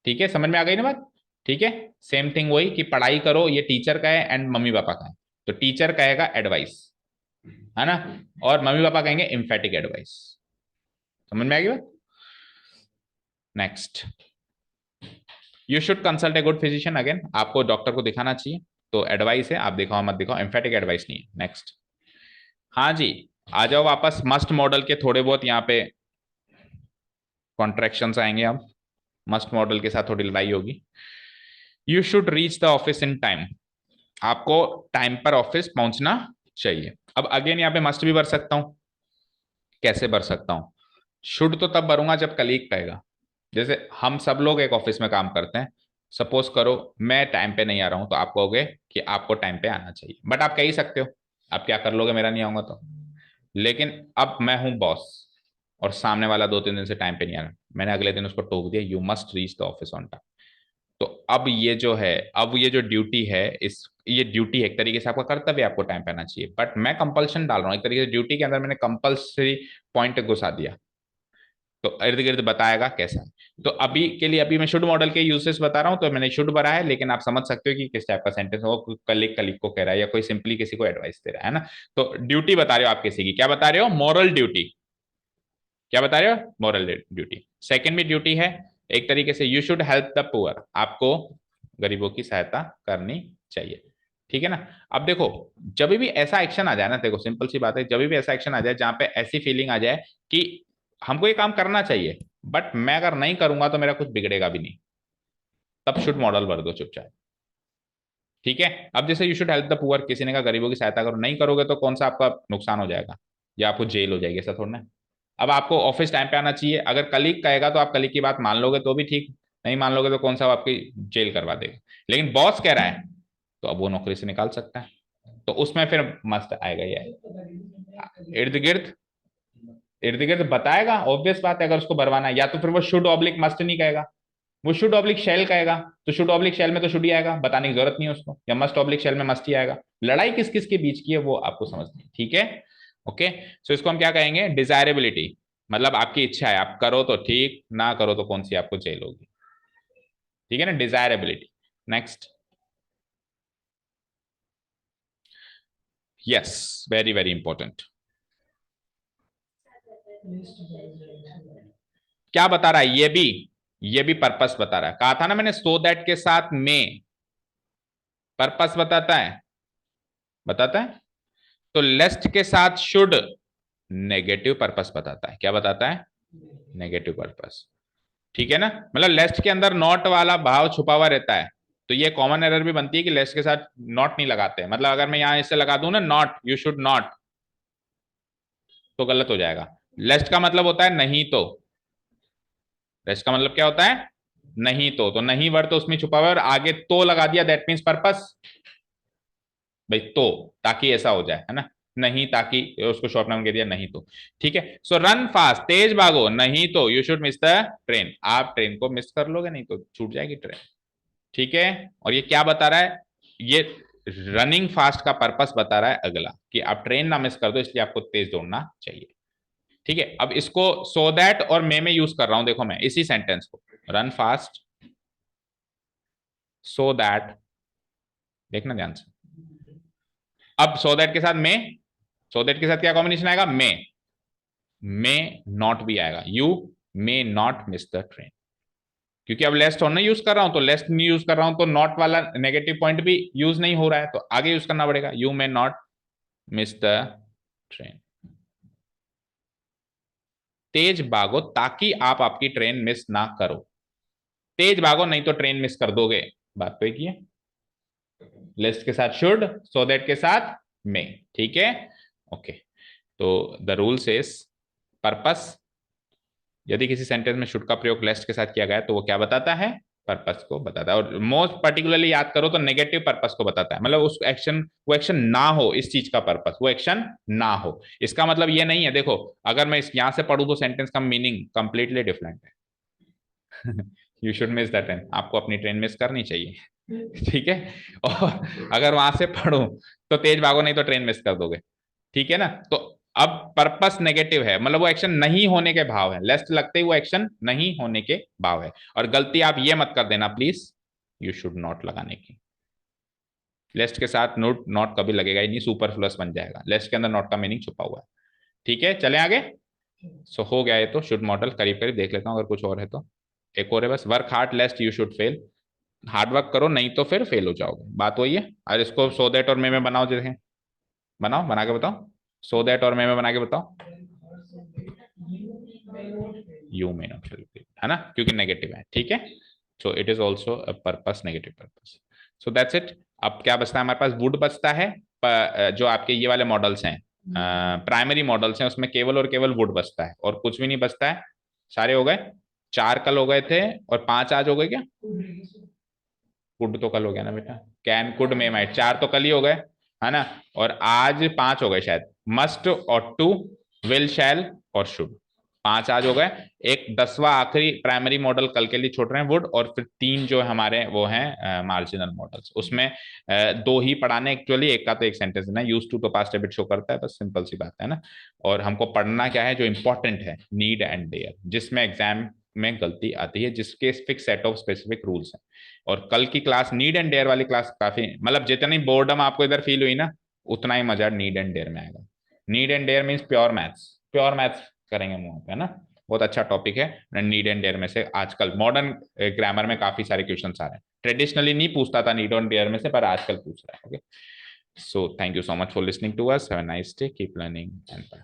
ठीक है, समझ में आ गई ना बात? ठीक है। सेम थिंग वही कि पढ़ाई करो, ये टीचर का है एंड मम्मी पापा का है। तो टीचर कहेगा एडवाइस, है ना, और मम्मी पापा कहेंगे एम्फेटिक एडवाइस। समझ में आ गई बात? Next, you should consult a good physician. Again आपको डॉक्टर को दिखाना चाहिए, तो एडवाइस है, आप दिखाओ मत दिखाओ, एम्फेटिक एडवाइस नहीं है। नेक्स्ट, हाँ जी, आ जाओ वापस। मस्ट मॉडल के थोड़े बहुत यहाँ पे कॉन्ट्रैक्शंस आएंगे। अब मस्ट मॉडल के साथ थोड़ी लड़ाई होगी। You should reach the office in time. आपको टाइम पर ऑफिस पहुंचना चाहिए। अब अगेन यहाँ पे मस्ट भी भर सकता हूं। कैसे भर सकता हूं? शुड तो तब भरूंगा जब कलीग कहेगा। जैसे हम सब लोग एक ऑफिस में काम करते हैं, सपोज करो मैं टाइम पे नहीं आ रहा हूं, तो आप कहोगे कि आपको टाइम पे आना चाहिए, बट आप कह ही सकते हो, आप क्या कर लोगे मेरा नहीं आऊंगा तो। लेकिन अब मैं हूं बॉस, और सामने वाला 2-3 दिन से टाइम पे नहीं आ रहा, मैंने अगले दिन उसको टोक दिया, you must reach the office on time. तो अब ये जो है, अब ये जो ड्यूटी है, इस ये ड्यूटी है एक तरीके से, आपका कर्तव्य, आपको टाइम पे आना चाहिए, बट मैं कंपल्शन डाल रहा हूँ एक तरीके से, ड्यूटी के अंदर मैंने कंपल्सरी पॉइंट घुसा दिया। तो इर्द गिर्द बताएगा कैसा है। तो अभी के लिए अभी मैं शुड मॉडल के यूसेस बता रहा हूँ, तो मैंने शुड भरा है, लेकिन आप समझ सकते हो कि किस टाइप का सेंटेंस हो, कलीग कलीग को कह रहा है या कोई सिंपली किसी को एडवाइस दे रहा है ना। तो ड्यूटी बता रहे हो आप किसी की, क्या बता रहे हो? Moral duty. क्या बता रहे हो? Moral duty. सेकेंड भी ड्यूटी है एक तरीके से, you should help the poor. आपको गरीबों की सहायता करनी चाहिए। ठीक है ना? अब देखो, जब भी ऐसा एक्शन आ जाए ना, देखो सिंपल सी बात है, जब भी ऐसा एक्शन आ जाए जहां पे ऐसी फीलिंग आ जाए कि हमको ये काम करना चाहिए, बट मैं अगर नहीं करूंगा तो मेरा कुछ बिगड़ेगा भी नहीं, तब शुड मॉडल भर दो चुपचाप। ठीक है। अब जैसे you should help the poor, किसी ने कहा गरीबों की सहायता करो, नहीं करोगे तो कौन सा आपका नुकसान हो जाएगा, या आपको जेल हो जाएगी, ऐसा थोड़ा ना। अब आपको ऑफिस टाइम पे आना चाहिए, अगर कलीग कहेगा तो आप कलीग की बात मान लोगे तो भी ठीक, नहीं मान लोगे तो कौन सा आपकी जेल करवा देगा। लेकिन बॉस कह रहा है तो अब वो नौकरी से निकाल सकता है, तो उसमें फिर मस्त आएगा ही आएगा। इर्द गिर्द, इर्द गिर्द बताएगा, ऑब्वियस बात है, अगर उसको भरवाना है, या तो फिर वो शुड ऑब्लिक मस्ट नहीं कहेगा, वो शुड ऑब्लिक शेल कहेगा, तो शुड ऑब्लिक शेल में तो शुड ही आएगा, बताने की जरूरत नहीं है उसको, या मस्ट ऑब्लिक शेल में मस्ट ही आएगा। लड़ाई किस किस के बीच की है वो आपको समझनी है। ठीक है, ओके। सो इसको हम क्या कहेंगे? डिजायरेबिलिटी। मतलब आपकी इच्छा है, आप करो तो ठीक, ना करो तो कौन सी आपको जेल होगी। ठीक है ना, desirability. Next, yes, very very important. क्या बता रहा है ये भी पर्पस बता रहा है। कहा था ना मैंने, सो दैट के साथ में पर्पस बताता है, बताता है। तो लेस्ट के साथ शुड नेगेटिव पर्पस बताता है। क्या बताता है? Negative purpose. ठीक है ना, मतलब लेस्ट के अंदर नॉट वाला भाव छुपा हुआ रहता है। तो ये कॉमन एरर भी बनती है कि लेस्ट के साथ नॉट नहीं लगाते, मतलब अगर मैं यहां इससे लगा दूं ना, नॉट, यू शुड नॉट, तो गलत हो जाएगा। लेस्ट का मतलब होता है नहीं तो, लेस्ट का मतलब क्या होता है? नहीं तो नहीं वर्ड तो उसमें छुपा हुआ है, और आगे तो लगा दिया, दैट मीन्स पर्पस। भाई तो, ताकि ऐसा हो जाए, है ना, नहीं ताकि, उसको शॉर्ट नाउन कह दिया, नहीं तो। ठीक है। सो रन फास्ट, तेज भागो, नहीं तो you should miss the train, आप ट्रेन को मिस कर लोगे, नहीं तो छूट जाएगी ट्रेन। ठीक है। और ये क्या बता रहा है? ये रनिंग फास्ट का पर्पस बता रहा है अगला, कि आप ट्रेन ना मिस कर दो, इसलिए आपको तेज दौड़ना चाहिए। ठीक है। अब इसको सो दैट और मैं यूज कर रहा हूं, देखो मैं इसी सेंटेंस को, रन फास्ट, सो दैट, देखना ध्यान से। अब सो दैट के साथ में, सो दैट के साथ क्या कॉम्बिनेशन आएगा? मे नॉट भी आएगा, you may not miss the train. क्योंकि अब लेस्ट होना यूज कर रहा हूं, तो लेस्ट नहीं यूज कर रहा हूं, तो नॉट वाला नेगेटिव पॉइंट भी यूज नहीं हो रहा है, तो आगे यूज करना पड़ेगा, you may not miss the train. तेज भागो ताकि आप आपकी ट्रेन मिस ना करो, तेज भागो नहीं तो ट्रेन मिस कर दोगे। बात तो एक ही है। लिस्ट के साथ शुड, सो दैट के साथ मे। ठीक है, ओके। तो द रूल सेज पर्पस, यदि किसी सेंटेंस में शुड का प्रयोग लेस्ट के साथ किया गया है तो वो क्या बताता है? पर्पस को बताता है। और मोस्ट पर्टिकुलरली याद करो तो नेगेटिव पर्पस को बताता है, मतलब उस एक्शन, वो एक्शन ना हो, इस चीज का पर्पस, वो एक्शन ना हो। इसका मतलब ये नहीं है, देखो अगर मैं इस यहां से पढ़ू तो सेंटेंस का मीनिंग कंप्लीटली डिफरेंट है। You should miss the train, आपको अपनी ट्रेन मिस करनी चाहिए। ठीक है। और अगर वहां से पढ़ो तो तेज भागो, नहीं तो ट्रेन मिस कर दोगे। ठीक है ना। तो अब पर्पस नेगेटिव है, मतलब वो एक्शन नहीं होने के भाव है, लेस्ट लगते ही वो एक्शन नहीं होने के भाव है। और गलती आप ये मत कर देना प्लीज, यू शुड नॉट लगाने की। लेस्ट के साथ नोट नॉट कभी लगेगा ही नहीं, सुपरफ्लुअस बन जाएगा, लेस्ट के अंदर नॉट का मीनिंग छुपा हुआ है। ठीक है, चले आगे। सो हो गया ये तो शुड मॉडल, करीब करीब देख लेता हूँ अगर कुछ और है तो। एक और है बस, work hard लेस्ट you should fail. Hard work करो नहीं तो फिर फेल हो जाओगे, बात वही है। और इसको सो दैट और मे में बनाओ, जैसे बनाओ, बना के बताओ। सो दैट और मे में बना के बताओ। यू मे नॉट फेल, है ना, क्योंकि नेगेटिव है। ठीक है। So it is also a purpose, negative purpose. So that's it. अब क्या बचता है हमारे पास, वुड बचता है। जो आपके ये वाले मॉडल्स हैं, प्राइमरी मॉडल्स हैं, उसमें केवल और केवल वुड बचता है और कुछ भी नहीं बचता है। सारे हो गए। चार कल हो गए थे और पांच आज हो गए क्या। कुड तो कल हो गया ना बेटा। कैन कुड मे माइट, चार तो कल ही हो गए, है ना। और आज पांच हो गए शायद। मस्ट और टू, विल शैल और शुड, पांच आज हो गए। एक 10वां आखिरी प्राइमरी मॉडल कल के लिए छोड़ रहे हैं, वुड। और फिर तीन जो हमारे वो हैं मार्जिनल मॉडल्स, उसमें दो ही पढ़ाने एक्चुअली, एक का तो एक सेंटेंस है ना, यूज टू तो पास्ट डेबिट शो करता है, बस सिंपल सी बात है ना। और हमको पढ़ना क्या है जो इंपॉर्टेंट है, नीड एंड डेयर, जिसमें एग्जाम में गलती आती है, जिसके fix set of specific rules हैं। और कल की क्लास नीड एंड डेयर वाली क्लास काफी, मतलब जितनी बोर्डम आपको इधर फील हुई ना, उतना ही मजा नीड एंड डेयर में आएगा। Need and dare means pure maths, pure maths करेंगे मुंह पे, है ना। बहुत अच्छा टॉपिक है नीड एंड डेयर में से। आजकल मॉडर्न ग्रामर में काफी सारे क्वेश्चन आ रहे हैं, ट्रेडिशनली नहीं पूछता था नीड एंड डेयर में से, पर आजकल पूछ रहा है। Okay, so thank you so much for listening to us, have a nice day, keep learning and bye.